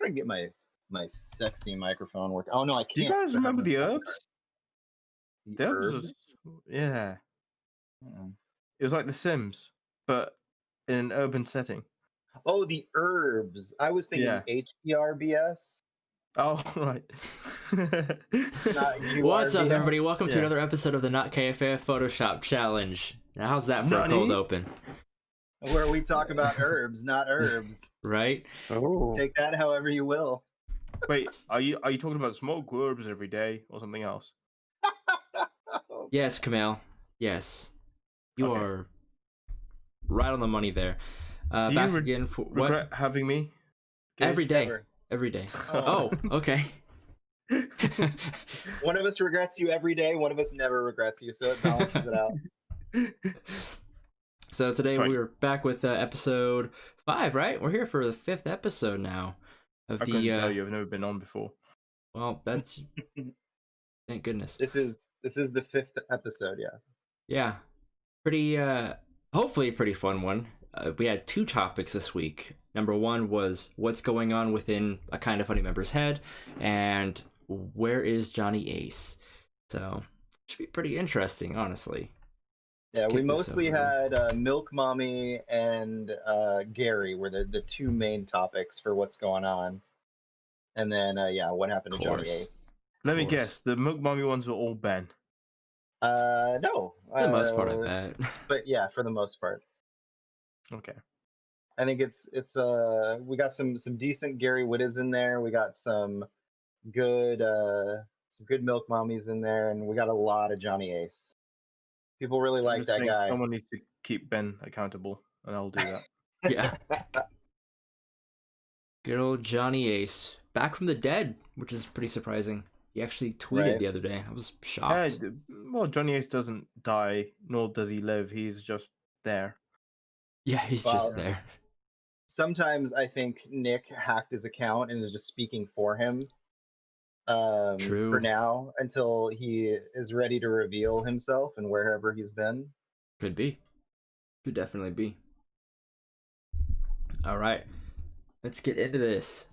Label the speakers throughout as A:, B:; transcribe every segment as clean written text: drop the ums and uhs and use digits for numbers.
A: try to get my sexy microphone work. Oh no, I can't.
B: Do you guys remember the herbs?
A: The
B: The herbs
A: herbs?
B: was, yeah.
A: Mm.
B: It was like The Sims, but in an urban setting.
A: Oh, the herbs. I was thinking HDRBS.
B: Oh, right.
A: Not
C: What's up,
A: URBS.
C: everybody? Welcome to
B: Yeah.
C: another episode of the Not KFA Photoshop Challenge. Now, how's that for a cold open?
A: Where we talk about herbs, not herbs.
C: Right?
D: Oh,
A: Take that however you will.
B: Wait, are you talking about smoke herbs every day or something else?
C: Yes, Kamal. Yes. You
B: Okay.
C: are right on the money there.
B: Do
C: back
B: you
C: again for
B: regret having me?
C: Every day.
A: Never.
C: Every day.
A: Oh.
C: Oh, okay.
A: One of us regrets you every day, one of us never regrets you, so it balances it out.
C: So today
B: Sorry.
C: we're back with episode 5, right? We're here for the 5th episode now of
B: I
C: the
B: couldn't tell you. I've never been on before.
C: well, that's thank goodness.
A: This is the 5th episode, yeah.
C: Yeah. Pretty hopefully a pretty fun one. We had 2 topics this week. Number 1 was what's going on within a Kind of Funny member's head, and where is Johnny Ace? So should be pretty interesting, honestly.
A: Yeah,
C: Let's
A: we
C: kick this
A: mostly
C: over.
A: had Milk Mommy and Gary were the 2 main topics for what's going on. And then, what happened to Johnny
C: Course.
A: Ace?
B: Let me
C: course.
B: guess. The Milk Mommy ones were all Ben.
A: No.
C: For the most part, I bet.
A: But yeah, for the most part.
B: Okay.
A: I think it's we got some decent Gary Whittas in there. We got some good Milk Mommies in there, and we got a lot of Johnny Ace. People really
B: I
A: like
B: just
A: that
B: think
A: guy.
B: Someone needs to keep Ben accountable, and I'll do that.
C: Yeah. Good old Johnny Ace. Back from the dead, which is pretty surprising. He actually tweeted
A: Right.
C: the other day. I was
B: Yeah,
C: shocked.
B: well, Johnny Ace doesn't die, nor does he live. He's just there.
C: Yeah, he's
A: Wow.
C: just there.
A: Sometimes I think Nick hacked his account and is just speaking for him.
C: True.
A: For now, until he is ready to reveal himself and wherever he's been.
C: Could be. Could definitely be. All right. Let's get into this.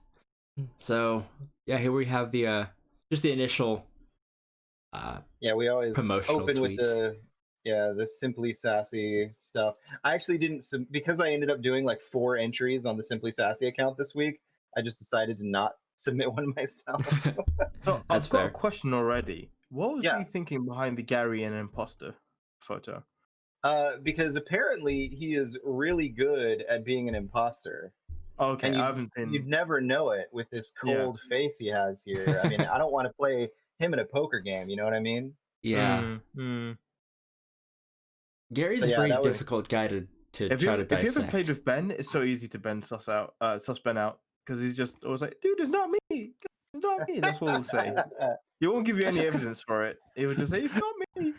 C: So, yeah, here we have the just the initial
A: Yeah, we always
C: Promotional
A: open with
C: tweets.
A: the Simply Sassy stuff. I actually didn't because I ended up doing like 4 entries on the Simply Sassy account this week. I just decided to not submit one myself.
B: So
C: That's
B: I've got
C: fair.
B: a question already. What was
A: Yeah.
B: he thinking behind the Gary and imposter photo?
A: Because apparently he is really good at being an imposter.
B: Okay,
A: And
B: I haven't
A: You'd
B: been.
A: never know it with this
B: Yeah.
A: cold face he has here. I mean, I don't want to play him in a poker game, you know what I mean?
C: yeah. Gary's
A: So,
C: a
A: yeah,
C: very
A: that was-
C: difficult guy to
B: If you
C: try to
B: ever
C: dissect.
B: played with Ben, it's so easy to suss Ben out because he's just always like, "Dude, it's not me. It's not me." That's what he'll say. He won't give you any evidence for it. He would just say, "It's not me."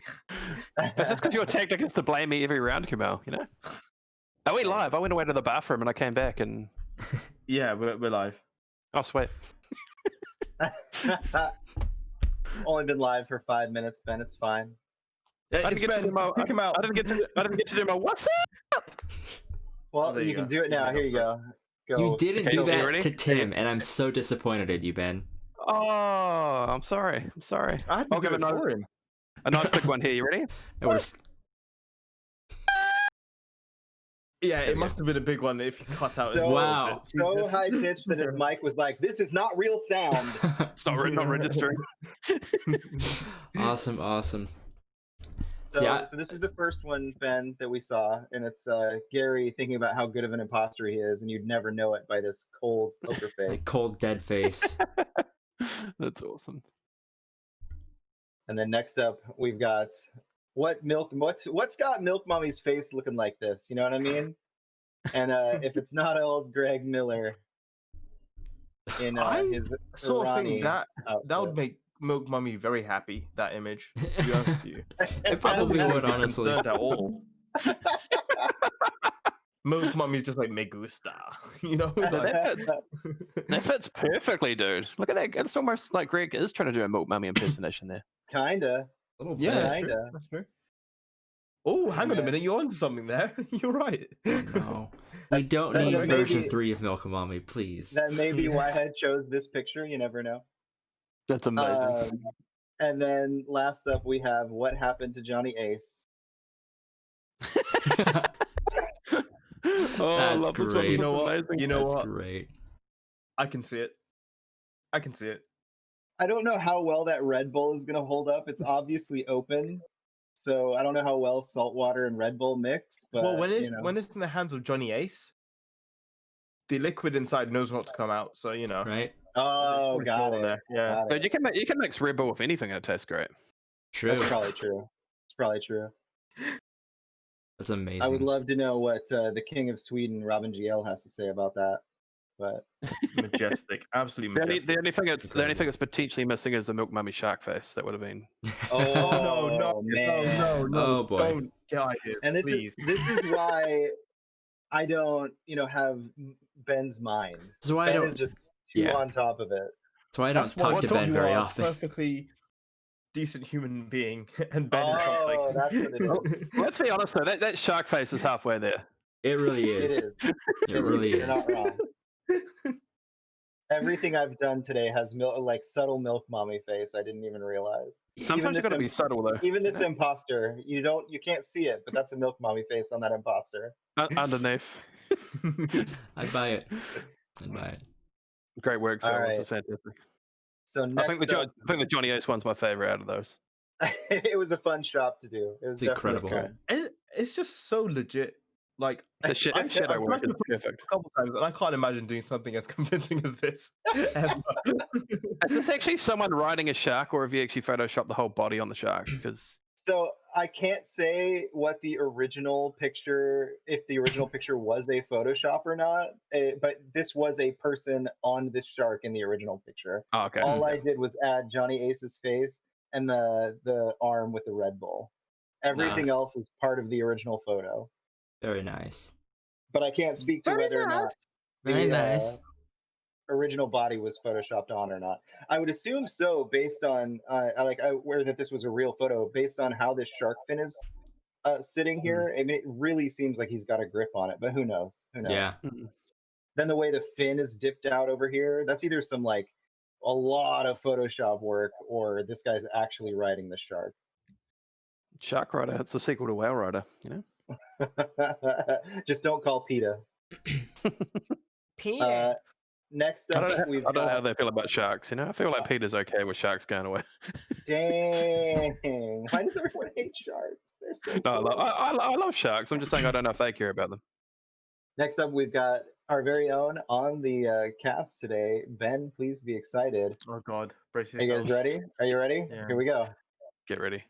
D: that's just because your tactic is to blame me every round, Kamal. You know. Are we live? I went away to the bathroom and I came back and
B: Yeah, we're live.
D: oh sweet.
A: Only been live for 5 minutes, Ben. It's fine.
B: Yeah,
D: I didn't
B: it's
D: get to
B: Ben.
D: do my.
B: Pick him out.
D: I didn't get to do my what's up.
A: Well,
B: there
A: you
B: you
A: can
B: go.
A: do it now. Here you go. Go.
C: You didn't
D: Okay,
C: do
D: are you
C: that
D: ready?
C: to Tim, and I'm so disappointed in you, Ben.
D: Oh, I'm sorry. I'm sorry.
B: I had to
D: I'll
B: do
D: give
B: it
D: a
B: for him.
D: nice big one here. You ready?
C: And we're
B: Yeah,
D: There
B: it
D: we
B: must have been a big one if you cut out.
A: So,
C: Wow.
A: So high pitched that his mic was like, "This is not real sound."
D: It's not written on registering.
C: awesome.
A: So,
C: Yeah.
A: so this is the first one, Ben, that we saw, and it's Gary thinking about how good of an imposter he is, and you'd never know it by this cold poker face.
C: Like cold dead face.
D: That's awesome.
A: And then next up, we've got what's got Milk Mommy's face looking like this? You know what I mean? And if it's not old Greg Miller in
B: I
A: his
B: sort of think
A: Irani
B: that would
A: outfit.
B: make Milk Mummy very happy. That image, to be honest with you.
C: It probably
B: I
C: would,
B: wouldn't be
C: honestly.
B: concerned at all. Milk Mummy's just like me gusta, you know. Like,
D: That fits perfectly, dude. Look at that. It's almost like Greg is trying to do a Milk Mummy impersonation there.
A: Kinda.
C: A little
B: yeah,
C: bit.
B: that's true.
A: Kinda.
B: That's true. Oh, hang on a
A: then-
B: minute. You're onto something there. You're right.
C: No. We
A: That's-
C: don't
A: that
C: need
A: may
C: version
A: be-
C: 3 of Milkamami, please.
A: That may be
B: Yeah.
A: why I chose this picture. You never know.
D: That's amazing.
A: And then last up, we have what happened to Johnny Ace.
D: Oh, I
C: That's
D: love this one.
C: great.
D: This
B: You know
D: one's
B: what?
D: amazing.
B: You know
C: That's
B: what?
C: great.
B: I can see it. I can see it.
A: I don't know how well that Red Bull is going to hold up. It's obviously open, so I don't know how well saltwater and Red Bull mix. But
B: Well, when
A: you
B: it's
A: know.
B: when it's in the hands of Johnny Ace, the liquid inside knows not to come out. So you know.
C: Right?
A: Oh,
B: It's
A: got
B: all
A: it.
B: in there, yeah.
A: Got
D: Dude,
A: it.
D: you can mix Red Bull with anything and it tastes great.
C: True.
A: That's probably true. It's probably true.
C: That's amazing.
A: I would love to know what the King of Sweden, Robin GL, has to say about that. But
B: Majestic, absolutely
D: The only,
B: majestic.
D: the only thing it's the only
C: Incredible.
D: thing that's potentially missing is the Milk Mummy shark face. That would have been.
A: oh,
B: no,
A: man.
B: no,
C: Oh, boy.
B: Don't get out of here,
A: And this
B: please.
A: is why I don't, have Ben's mind.
C: That's why I
A: Ben
C: don't.
A: is just too
C: yeah.
A: on top of it.
C: That's why I don't
B: That's why
C: talk to
B: you
C: Ben very
B: are a
C: often.
B: Perfectly decent human being, and Ben is
A: Oh,
B: something.
A: that's what it is.
D: Let's be honest though, that shark face is halfway there.
C: It really
A: It
C: is.
A: is.
C: It really
A: You're
C: is.
A: not wrong. Everything I've done today has subtle milk mommy face. I didn't even realize.
D: Sometimes you got to
A: this
D: be subtle though.
A: Even this imposter, you can't see it, but that's a milk mommy face on that imposter.
D: Underneath.
C: I buy it. I buy it.
D: Great work, Phil.
A: All
D: This
A: right.
D: is fantastic.
A: So
D: I
A: next
D: think the Johnny Ace one's my favorite out of those.
A: it was a fun shop to do. It was
C: It's
A: definitely
C: incredible.
A: fun.
B: It's just so legit. Like
D: The shadow
B: I've
D: work
B: tried
D: is
B: to-
D: perfect.
B: a couple times, and I can't imagine doing something as convincing as this. ever.
D: Is this actually someone riding a shark, or have you actually photoshopped the whole body on the shark? Because
A: So I can't say what the original picture, if the original picture was a Photoshop or not, but this was a person on this shark in the original picture.
D: oh, okay.
A: All I did was add Johnny Ace's face and the arm with the Red Bull. Everything
C: Nice.
A: else is part of the original photo.
C: Very nice.
A: But I can't speak to
B: Very
A: whether or not
C: Very
A: the
C: nice.
A: original body was photoshopped on or not. I would assume so, based on aware that this was a real photo, based on how this shark fin is sitting here. I mean, it really seems like he's got a grip on it, but who knows? Who knows?
C: Yeah.
A: Then the way the fin is dipped out over here, that's either some a lot of Photoshop work, or this guy's actually riding the shark.
D: Shark Rider. It's a sequel to Whale Rider. You know.
A: Just don't call PETA.
B: Peter.
A: Next
D: I
A: up,
D: don't,
A: we've
D: I don't know how
A: got
D: they feel about sharks. You know, I feel like Peter's okay with sharks going away.
A: dang. Why does everyone hate sharks? They're so
D: No,
A: cool.
D: I love sharks. I'm just saying I don't know if they care about them.
A: Next up, we've got our very own on the cast today. Ben, please be excited.
B: Oh God, brace
A: Are you
B: yourself.
A: guys ready? Are you ready?
B: Yeah.
A: Here we go.
D: Get ready.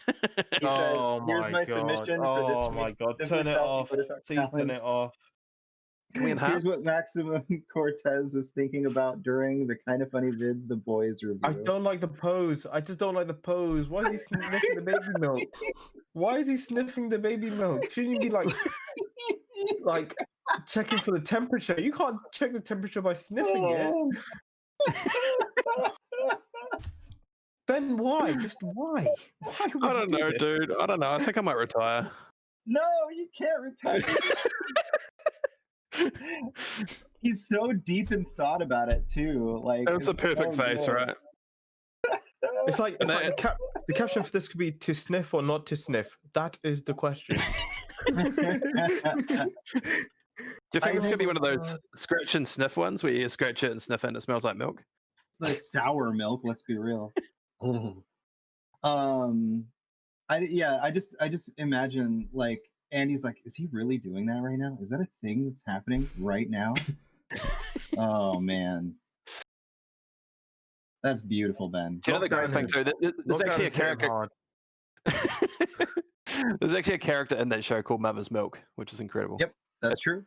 A: He says,
B: Oh
A: "Here's
B: my
A: my
B: God.
A: submission for this
B: Oh my
A: week's
B: God.
A: Simply
B: Turn it
A: Sassy
B: off.
A: Photoshop
B: Please turn
A: Challenge.
B: it off.
D: Can we enhance?
A: Here's what Maximum Cortez was thinking about during the Kind of Funny Vids The Boys review.
B: I don't like the pose. I just don't like the pose. Why is he sniffing the baby milk? Why is he sniffing the baby milk? Shouldn't you be like checking for the temperature? You can't check the temperature by sniffing it. Ben, why? Just why? Why would
D: I
B: you
D: don't
B: do
D: know,
B: this?
D: dude. I don't know. I think I might retire.
A: No, you can't retire. He's so deep in thought about it too. Like
D: That's a
A: it's
D: perfect
A: so
D: face,
A: good.
D: right?
B: It's like
D: And
B: the caption for this could be to sniff or not to sniff. That is the question.
D: Do you think
A: I
D: it's gonna be
A: think-
D: one of those scratch and sniff ones where you scratch it and sniff it and it smells like milk?
A: It's like sour milk. Let's be real. I just imagine like Andy's like, is he really doing that right now? Is that a thing that's happening right now? Oh man, that's beautiful, Ben.
D: Do you know the great thing too? There's
B: Look down
D: actually a
B: his head
D: character.
B: hard.
D: There's actually a character in that show called Mother's Milk, which is incredible.
A: Yep. That's true.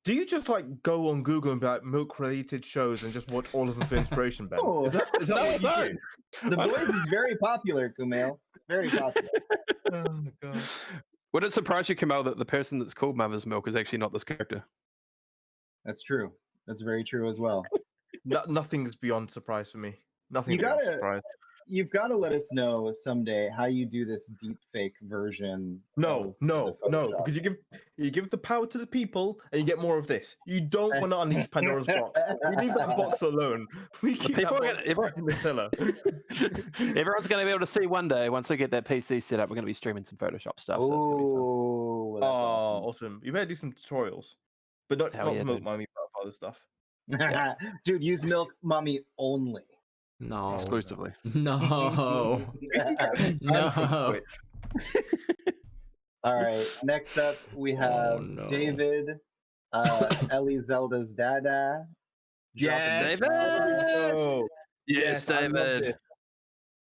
B: Do you just go on Google and be like milk-related shows and just watch all of them for inspiration, Ben?
A: No.
B: Is that what you
D: No.
B: do?
A: The Boys is very popular, Kumail. Very popular.
B: Oh my God.
D: Would it surprise you, Kamal, that the person that's called Mother's Milk is actually not this character?
A: That's true. That's very true as well.
B: Nothing's beyond surprise for me. Nothing
A: You
B: beyond
A: gotta-
B: surprise.
A: you've got to let us know someday how you do this deep fake version.
B: No,
A: of
B: no,
A: the
B: no,
A: Photoshop.
B: because you give the power to the people and you get more of this. You don't want to unleash Pandora's box. We leave that box alone. We keep that
D: people are
B: box
D: gonna-
B: in the cellar.
D: Everyone's going to be able to see one day once we get that PC set up. We're going to be streaming some Photoshop stuff. So it's going to be fun.
A: Oh,
B: Oh,
A: that's awesome.
B: awesome! You better do some tutorials, but not
D: Hell
B: not
D: yeah,
B: for Milk
D: dude.
B: Mommy, but for other stuff.
A: Dude, use Milk Mommy only.
C: No.
D: Exclusively.
C: No.
B: And from
C: No.
B: Twitch.
A: All right. Next up, we
C: Oh,
A: have
C: no.
A: David, Ellie Zelda's dada.
B: Yes,
D: David!
B: Oh,
D: Yes,
B: I love
D: David.
B: this.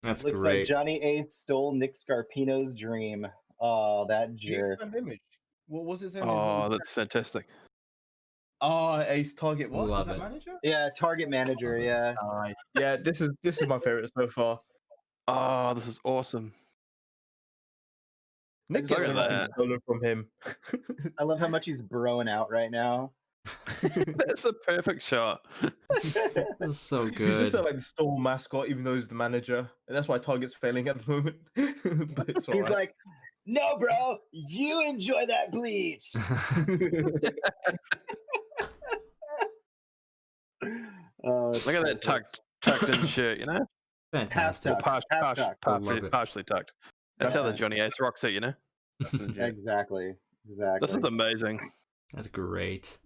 C: That's
A: Looks
C: great.
A: like Johnny Ace stole Nick Scarpino's dream. Oh, that
B: The
A: jerk.
B: expand image. What was it?
D: Oh, that's fantastic.
B: Oh, Ace Target. What
C: Love
B: is that
C: it.
B: manager?
A: Yeah, target manager. Yeah.
B: Yeah, this is my favorite so far.
D: Oh, this is awesome.
B: Nick
A: just
B: gets
A: look at
B: everything
D: that.
B: stolen from him.
A: I love how much he's broing out right now.
D: That's a perfect shot.
C: This is so
B: He's just
C: good.
B: like the store mascot, even though he's the manager, and that's why Target's failing at the moment. But it's
A: He's
B: alright.
A: like, no, bro, you enjoy that bleach. Oh, it's
D: Look at
A: so
D: that
A: good.
D: tucked in shirt, you know?
C: Fantastic.
A: tucked. Half tucked.
C: I love it.
D: Partially tucked. That's how the
A: Okay.
D: Johnny Ace rocks it, you know?
B: That's legit.
A: Exactly.
D: This is amazing.
C: That's great.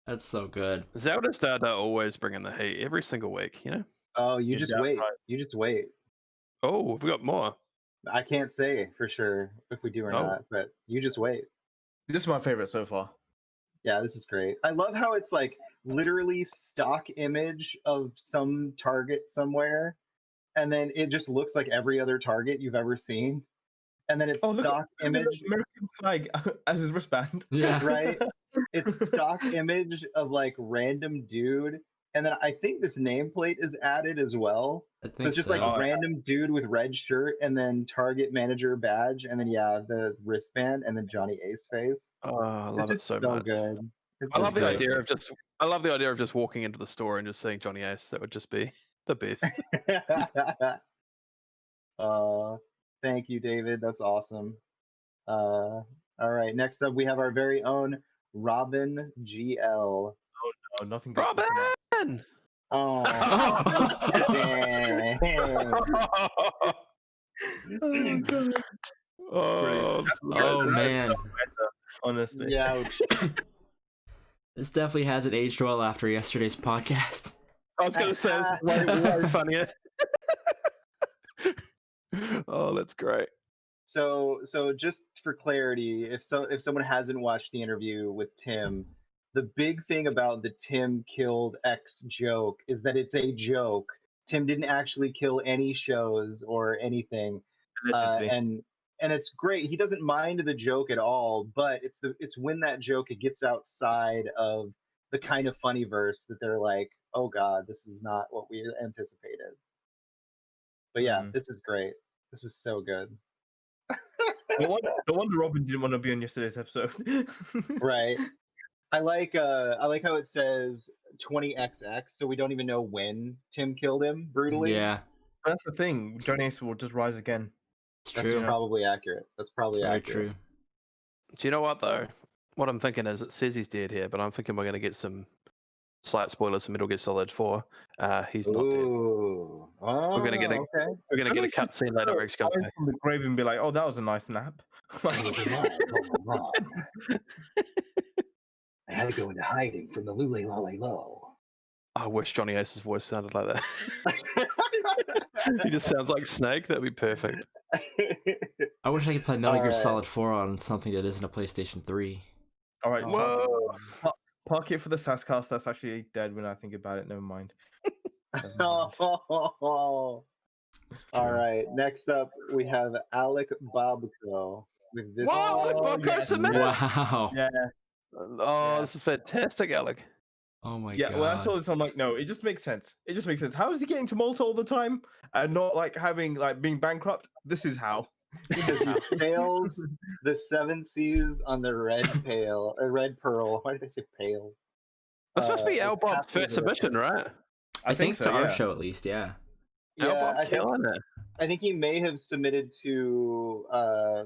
C: That's so good.
D: Zelda's dada always bringing the heat every single week, you know?
A: Oh, you
B: You're
A: just
B: damn
A: wait.
B: right.
A: You just wait.
D: Oh, we've got more.
A: I can't say for sure if we do or
D: Oh.
A: not, but you just wait.
B: This is my favorite so far.
A: Yeah, this is great. I love how it's like literally stock image of some target somewhere, and then it just looks like every other target you've ever seen. And then it's
B: Oh, look at,
A: stock
B: look at the
A: image,
B: American flag as his wristband.
C: Yeah.
A: right? It's stock image of like random dude. And then I think this nameplate is added as well.
C: I
A: So
C: think
A: it's just
C: so.
A: like random dude with red shirt and then target manager badge and then yeah, the wristband and then Johnny Ace face.
D: Oh, I love
A: It's
D: it
A: just
D: so much.
A: good. It's
D: I love the
C: great.
D: idea of just walking into the store and just seeing Johnny Ace. That would just be the best.
A: Thank you, David. That's awesome. All right. Next up, we have our very own Robin GL.
B: Oh, nothing good.
D: Robin!
A: Oh, dang.
B: Oh, God.
D: Oh,
C: Oh, man.
B: Better, honestly.
A: Ouch.
C: This definitely hasn't aged well after yesterday's podcast.
D: I was going to say it's way funnier. Oh, that's great.
A: So just for clarity, if someone hasn't watched the interview with Tim, the big thing about the Tim killed X joke is that it's a joke. Tim didn't actually kill any shows or anything,
B: Allegedly.
A: and it's great. He doesn't mind the joke at all, but it's when that joke it gets outside of the kind of funny verse that they're like, oh god, this is not what we anticipated. But yeah, this is great. This is so good.
B: No wonder Robin didn't want to be on yesterday's episode.
A: Right. I like how it says 20XX, so we don't even know when Tim killed him brutally.
C: Yeah,
B: That's the thing. Johnny Ace will just rise again.
C: it's
A: That's
C: true.
A: probably accurate. That's probably
C: Very
A: accurate.
C: true.
D: Do you know what, though? What I'm thinking is it says he's dead here, but I'm thinking we're going to get some slight spoilers for Metal Gear Solid 4. He's not dead.
A: Ooh. Oh,
D: We're gonna get a-
A: okay.
D: We're going to get a
B: Johnny Ace
D: cutscene later where he comes
B: Rise
D: back.
B: from the grave and be like, "Oh, that was a nice nap."
A: I had to go into hiding from the Lule Lolly Low.
D: I wish Johnny Ace's voice sounded like that. He just sounds like Snake. That'd be perfect.
C: I wish I could play Metal Gear
A: Alright.
C: Solid 4 on something that isn't a PlayStation 3.
B: All right,
D: Whoa!
B: park it for the Sasscast. That's actually dead when I think about it. Never mind. Never mind.
A: All
C: It's true.
A: right. Next up, we have Alec Bobko with this.
D: Whoa!
B: Oh,
D: Look,
B: yeah.
D: submitted!
C: Wow.
B: Yeah,
D: Oh,
B: Yeah.
D: this is fantastic, Alec.
C: Oh my
B: yeah.
C: god.
B: Well, I saw this. I'm like, no, it just makes sense. It just makes sense. How is he getting to Malta all the time and not like having like being bankrupt? This is how. This is how.
A: He sails the seven seas on the red red pearl. Why did I say pale?
D: That's supposed to be
A: It's
D: Al Bob's
A: halfway
D: first
A: there.
D: submission, right?
C: I think
B: so,
C: to our
B: yeah.
C: show at least, yeah.
A: Yeah,
D: Elbob killing it.
A: I think he may have submitted to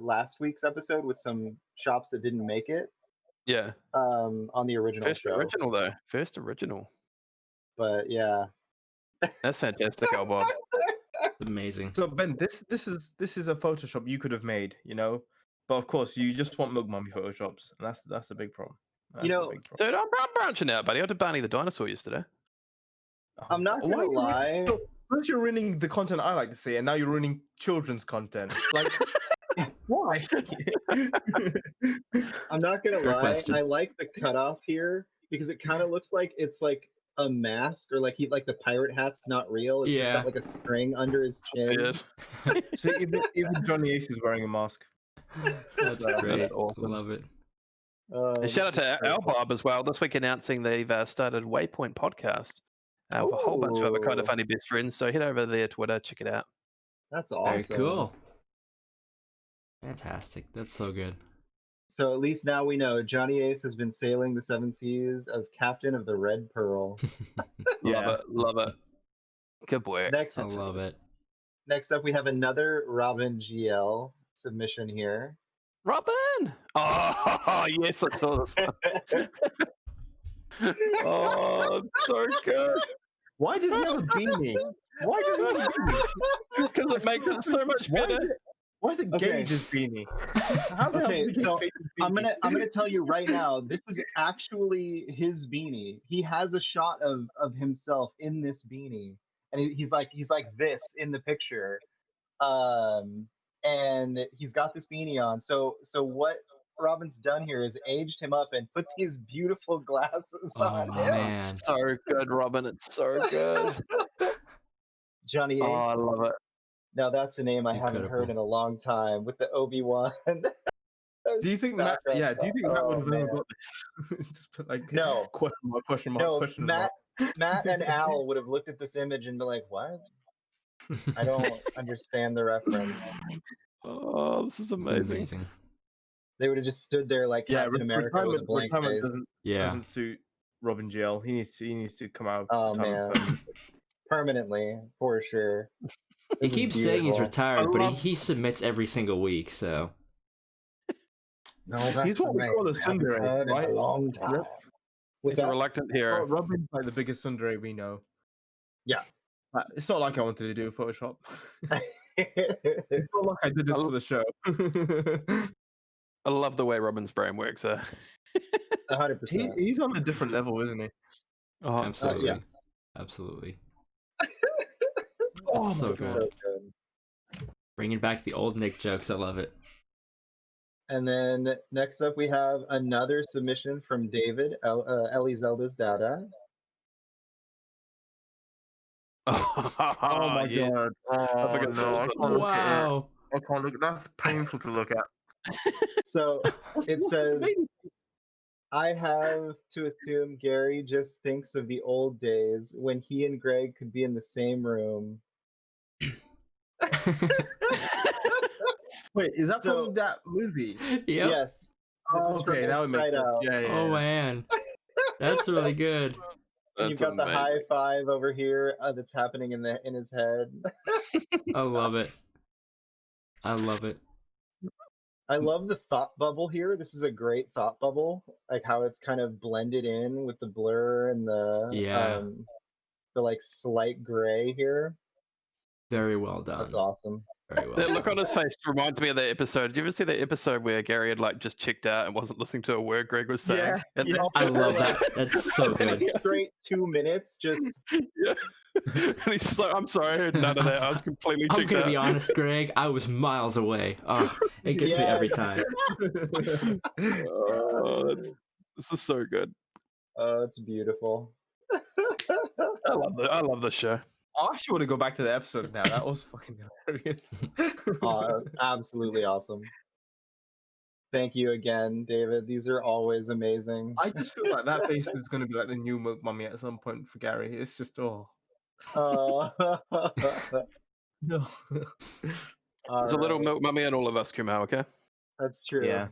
A: last week's episode with some shops that didn't make it
D: Yeah.
A: on the original
D: First
A: show.
D: original though. First original.
A: But yeah.
D: That's fantastic, Elbob.
C: Amazing.
B: So Ben, this is a Photoshop you could have made, but of course you just want Milk Mummy photoshops, and that's a big problem. That's
A: know,
B: a big problem.
D: Dude, I'm branching out, buddy. I did Barney the dinosaur yesterday.
A: I'm not
B: Why
A: gonna
B: are you ruining-
A: lie.
B: so first you're ruining the content I like to see, and now you're ruining children's content. Like, why?
A: I'm not gonna
C: Fair
A: lie.
C: question.
A: I like the cutoff here because it kind of looks like it's like a mask, or like the pirate hat's not real. It's just
C: Yeah.
A: got like a string under his chin.
D: Weird.
B: So even Johnny Ace is wearing a mask.
C: That's
A: That's
C: great.
D: awesome.
C: Love it.
D: And shout out to Elbob as well. This week announcing they've started Waypoint Podcast with a whole bunch of other kind of
A: Ooh.
D: funny best friends. So head over there, Twitter, check it out.
A: That's awesome.
C: Very cool. Fantastic. That's so good.
A: So at least now we know Johnny Ace has been sailing the seven seas as captain of the Red Pearl.
B: Yeah.
D: Love it. Good work.
A: Next,
C: I love it.
A: next up, we have another Robin GL submission here.
D: Robin! Oh, yes, I saw this one. Oh, so good.
B: Why does he have a beanie? Why does he have a beanie?
D: Because it makes it so much
B: Why is
D: better.
B: it, why is it
A: Okay.
B: Gage's beanie? How the hell
A: Okay,
B: did he get
A: so
B: Gage's
A: I'm
B: beanie?
A: gonna tell you right now, this is actually his beanie. He has a shot of himself in this beanie, and he's like this in the picture, and he's got this beanie on. So what Robin's done here is aged him up and put these beautiful glasses
C: Oh
A: on him.
C: man.
D: So good, Robin. It's so good.
A: Johnny Ace.
D: Oh, I love it.
A: Now that's a name I haven't heard
C: Incredible.
A: in a long time with the Obi-Wan.
B: Do you think Matt?
A: background
B: Yeah. Do you think Matt
A: Oh,
B: would have ever
A: man.
B: got this? Just put like
A: No.
B: question mark, question mark,
A: No,
B: question mark.
A: Matt and Al would have looked at this image and be like, "What? I don't understand the reference."
D: Oh, this is
C: It's
D: amazing.
C: amazing.
A: They would have just stood there like
B: Yeah,
A: Captain America with a blank
B: retirement
A: face.
C: Yeah.
B: doesn't suit Robin GL. He needs to come out.
A: Oh
B: of retirement
A: man, permanently for sure.
C: He
A: This is
C: keeps saying he's
A: beautiful.
C: retired,
B: I
C: but
B: love-
C: he submits every single week, so
A: No, that's
B: He's what we
A: amazing.
B: call a
A: I haven't
B: tsundere,
A: heard in
B: right?
A: a long time.
B: Yep.
A: With
D: He's a
A: that,
D: reluctant hero.
B: Robin's like the biggest tsundere we know.
A: Yeah.
B: It's not like I wanted to do Photoshop. It's not like I did this for the show.
D: I love the way Robin's brain works.
A: 100%.
B: He's on a different level, isn't he?
D: Oh,
C: absolutely.
A: yeah.
C: Absolutely.
B: Oh
C: so
B: my
C: good.
A: So good.
C: Bringing back the old Nick jokes. I love it.
A: And then next up, we have another submission from David, Ellie Zelda's dada.
B: Oh my
D: yes.
B: god! Oh,
D: I forgot
B: no, I
D: that.
B: can't look at it.
C: Wow.
B: I can't look. That's painful to look at.
A: So
B: What's
A: it
B: the
A: says,
B: baby?
A: I have to assume Gary just thinks of the old days when he and Greg could be in the same room.
B: Wait, is that
A: So-
B: from that movie?
C: Yep.
A: Yes. This
B: Oh,
A: is from
B: okay, now it makes
A: Inside
B: sense.
A: Out.
B: Yeah, yeah.
C: Oh
B: yeah.
C: man. That's really good.
A: And you've
D: That's
A: got the
D: amazing.
A: high five over here that's happening in his head.
C: I love it. I love it.
A: I love the thought bubble here. This is a great thought bubble, like how it's kind of blended in with the blur and
C: Yeah.
A: the like slight gray here.
C: Very well done.
A: That's awesome.
C: Very well
D: That
C: done.
D: look on his face reminds me of that episode. Did you ever see that episode where Gary had like just checked out and wasn't listening to a word Greg was saying?
B: Yeah,
D: And
B: yeah.
C: I love that. That's so good.
A: Straight 2 minutes, just
D: Yeah. And he's just like, I'm sorry, I heard none of that. I was completely
C: I'm
D: checked
C: gonna
D: out.
C: be honest, Greg. I was miles away. Oh, it gets me every
A: Yes.
C: time.
D: Oh, this is so good.
A: oh, it's beautiful.
D: I love this show.
B: I actually want to go back to the episode now. That was fucking hilarious.
A: Absolutely awesome. Thank you again, David. These are always amazing.
B: I just feel like that face is going to be like the new Milk Mummy at some point for Gary. It's just
A: Oh.
B: no.
D: There's a little
A: Alright,
D: milk mummy in all of us, Kumal, okay?
A: That's true.
B: Yeah.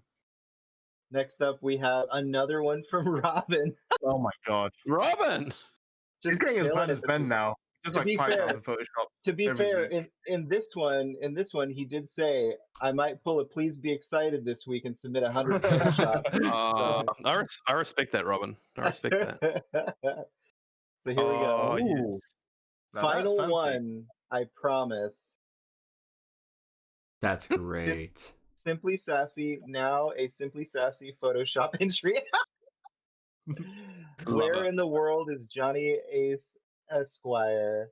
A: Next up, we have another one from Robin.
B: Oh my god.
D: Robin!
B: He's getting as
A: killing
B: bad
A: it
B: as
A: this
B: Ben
A: week.
B: now. Just
A: To
B: like
A: be
B: 5,000 Photoshop.
A: To be
B: every
A: fair,
B: week.
A: in this one, he did say, "I might pull a please be excited this week and submit 100 Photoshop."
D: I respect that, Robin. I respect that.
A: So here we go.
D: Oh, yes.
B: Ooh. Now that's
A: Final
B: fancy.
A: one, I promise.
C: That's great.
A: Simply Sassy, now a Simply Sassy Photoshop entry. Where
D: it.
A: in the world is Johnny Ace Esquire?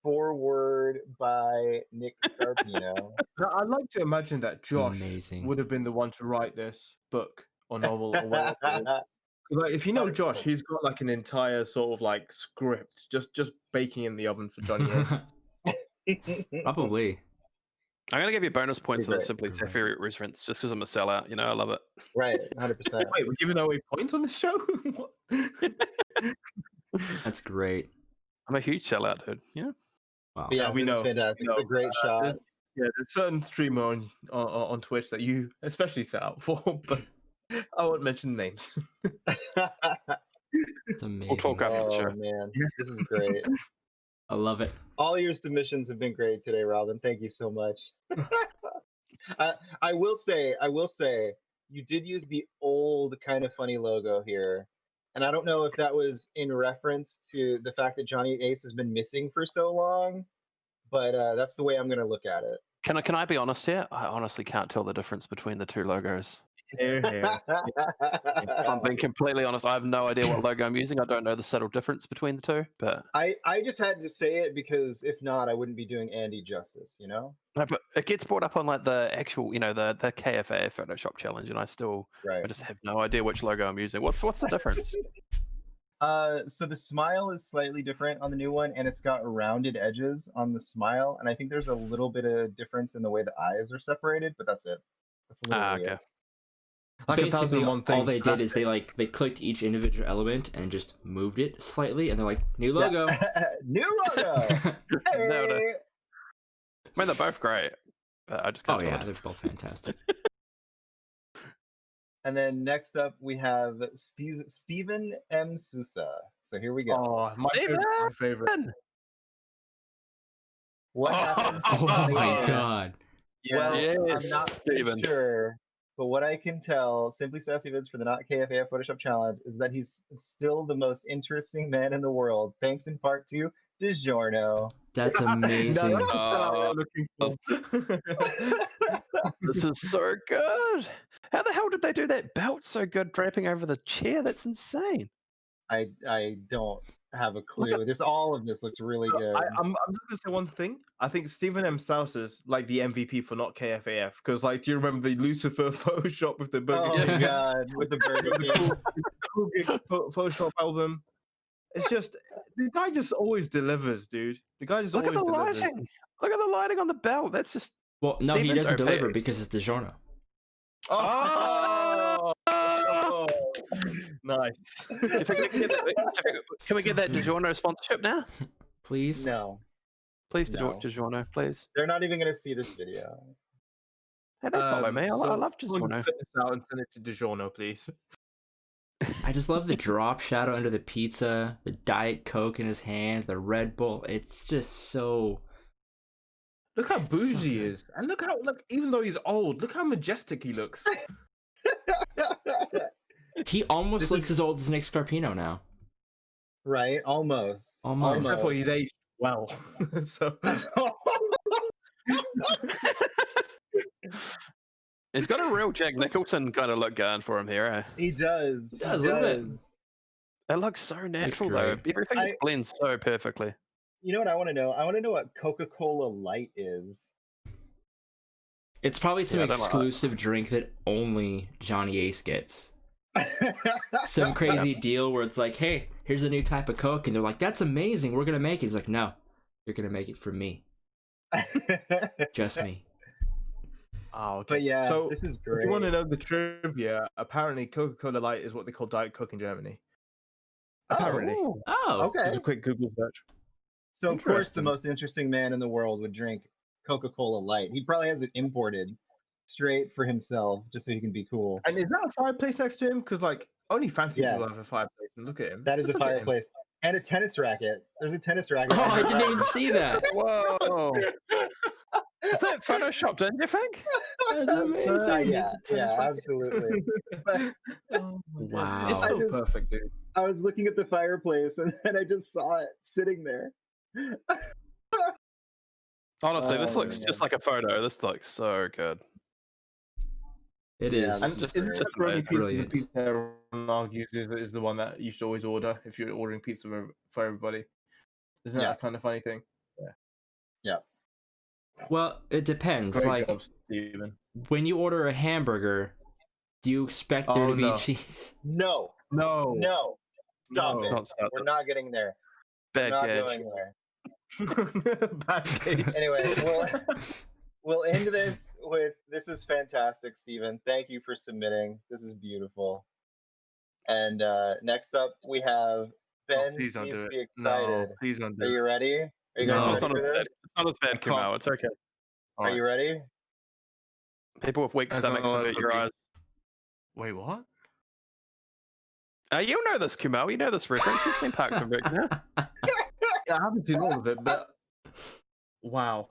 A: Forward by Nick Scarpino.
B: Now, I'd like to imagine that Josh
C: Amazing.
B: would have been the one to write this book or novel or whatever. it is. 'Cause, like, if you know Josh, he's got like an entire sort of like script just baking in the oven for Johnny Ace.
C: Probably.
D: I'm gonna give you bonus points for the
A: Great.
D: Simply Sassy reference, just because I'm a sellout. You know, I love it.
A: Right, 100%.
B: Wait, we're giving away points on the show? What?
C: That's great.
D: I'm a huge sellout, dude. Yeah.
C: Wow.
A: But yeah,
B: we
A: this
B: know,
A: is fantastic.
B: we know.
A: It's a great shot.
B: There's a certain streamer on Twitch that you especially set out for, but I won't mention names.
C: It's amazing.
D: We'll talk after the
A: Oh
D: show.
A: man, this is great.
C: I love it.
A: All your submissions have been great today, Robin. Thank you so much. I will say, you did use the old Kind of Funny logo here, and I don't know if that was in reference to the fact that Johnny Ace has been missing for so long, but that's the way I'm going to look at it.
D: Can I be honest here? I honestly can't tell the difference between the two logos.
B: Here.
D: If I'm being completely honest, I have no idea what logo I'm using. I don't know the subtle difference between the two. But
A: I just had to say it because if not, I wouldn't be doing Andy justice, you know?
D: no, but it gets brought up on like the actual, the KFA Photoshop challenge, and I
A: Right.
D: just have no idea which logo I'm using. What's the difference?
A: So the smile is slightly different on the new one, and it's got rounded edges on the smile, and I think there's a little bit of difference in the way the eyes are separated, but that's it. That's a little weird.
D: Okay.
B: Like
C: Basically,
B: 1001 thing.
C: all they did is they clicked each individual element and just moved it slightly, and they're like, new logo.
A: New logo.
D: Nailed it.
A: Hey!
D: I mean, they're both great. But I just can't
C: Oh
D: tell
C: yeah,
D: the
C: they're
D: difference.
C: both fantastic.
A: And then next up we have Stephen M. Sousa. So here we go.
B: Oh, my
D: Steven!
B: favorite.
A: What
D: Oh,
A: happened?
C: Oh my
A: Yeah.
C: god.
A: Well,
D: Yes,
A: I'm not
D: Steven.
A: sure, but what I can tell, Simply Sassy Vids for the Not KFAF Photoshop Challenge, is that he's still the most interesting man in the world, thanks in part to DiGiorno.
C: That's
B: No,
C: amazing.
B: that's what I'm looking for.
D: This is so good. How the hell did they do that belt so good draping over the chair? That's insane.
A: I don't have a clue. All of this looks really good.
B: I'm just gonna say one thing. I think Stephen M. Sousa's like the MVP for not KFAF because, like, do you remember the Lucifer Photoshop with the Burger
A: Oh
B: King?
A: god, with the Burger King.
B: Cool Gig Photoshop album. It's just the guy just always delivers, dude. The guy just
D: Look at
B: always
D: the
B: delivers.
D: lighting. Look at the lighting on the belt. That's just.
C: Well, no, he
D: Stevens
C: doesn't
D: are
C: deliver
D: big.
C: because it's DiGiorno.
B: Oh, nice.
D: Can we get that DiGiorno sponsorship now?
C: Please?
A: No,
D: Please,
A: No.
D: DiGiorno, please.
A: they're not even going to see this video.
D: Hey, they follow me. I
B: so
D: love
B: someone
D: DiGiorno.
B: fit this out and send it to DiGiorno, please.
C: I just love the drop shadow under the pizza, the Diet Coke in his hand, the Red Bull. It's just so.
B: Look how
C: It's so
B: bougie he
C: good.
B: is, and look even though he's old, look how majestic he looks.
C: He almost
B: This
C: looks as old as Nick Scarpino now.
A: Right? Almost.
C: Almost.
B: Except for he's aged well. So
D: He's got a real Jack Nicholson kind of look going for him here. Eh?
A: He does.
C: He does, a little bit.
D: It looks so natural though.
C: great.
D: Everything just blends so perfectly.
A: You know what I want to know? I want to know what Coca-Cola Light is.
C: It's probably some
D: Yeah, I don't like that.
C: exclusive drink that only Johnny Ace gets. Some crazy deal where it's like, hey, here's a new type of Coke. And they're like, that's amazing. We're going to make it. He's like, no, you're going to make it for me. Just me.
B: oh, okay.
A: But yeah,
B: so
A: this is
B: if
A: great.
B: you want to know the trivia, apparently Coca-Cola Light is what they call Diet Coke in Germany. Apparently,
A: Oh,
C: Oh,
A: okay.
B: just a quick Google search.
A: So of course the
C: Interesting.
A: most interesting man in the world would drink Coca-Cola Light. He probably has it imported straight for himself just so he can be cool.
B: And is that a fireplace next to him? Because like only fancy
A: Yeah.
B: people have a fireplace. And look at him.
A: That is
B: Just
A: a
B: look at him.
A: fireplace. And a tennis racket. There's a tennis racket.
C: Oh,
A: on
C: I
A: the
C: didn't even
A: side.
C: see that.
D: Whoa! Is that photoshopped in? You think?
C: That's amazing.
A: yeah, absolutely. But
B: Oh my God.
C: Wow.
B: It's so
A: I just-
B: perfect, dude.
A: I was looking at the fireplace and then I just saw it sitting there.
D: Honestly, this
A: Oh,
D: looks
A: man.
D: just like a photo. This looks so good.
C: It
A: Yeah,
C: is.
A: this
B: And
A: is
B: isn't
A: great.
B: the pepperoni
D: amazing.
B: pizza the
C: Brilliant.
B: pizza everyone argues is the one that you should always order if you're ordering pizza for everybody? Isn't that
A: Yeah.
B: a kind of funny thing?
C: Well, it depends.
B: Great
C: Like
B: job, Steven.
C: when you order a hamburger, do you expect there
B: Oh,
C: to be
B: no.
C: cheese?
A: No,
B: No.
A: no. Stop
B: No.
A: it.
D: Not
A: We're not getting there.
D: bad
A: We're not
D: gauge.
A: going there.
B: Bad gauge.
A: Anyway, we'll end this with this is fantastic, Steven. Thank you for submitting. This is beautiful. And next up we have Ben.
B: please don't
A: Please
B: do
A: be
B: it. No,
A: excited.
B: please don't
A: Are
B: do
A: you
B: it.
A: ready? Are you
C: No.
A: guys
D: It's
A: ready
D: not,
A: for
D: as
A: this?
D: bad. It's not as bad,
B: I can't-
D: Kumau. It's okay.
A: Are you ready?
D: People with weak
B: That's
D: stomachs
B: not
D: avert your
B: okay.
D: eyes.
B: Wait, what?
D: You know this, Kumau. You know this reference. You've seen Parks and Rec. Yeah?
B: Yeah, I haven't seen all of it, but wow.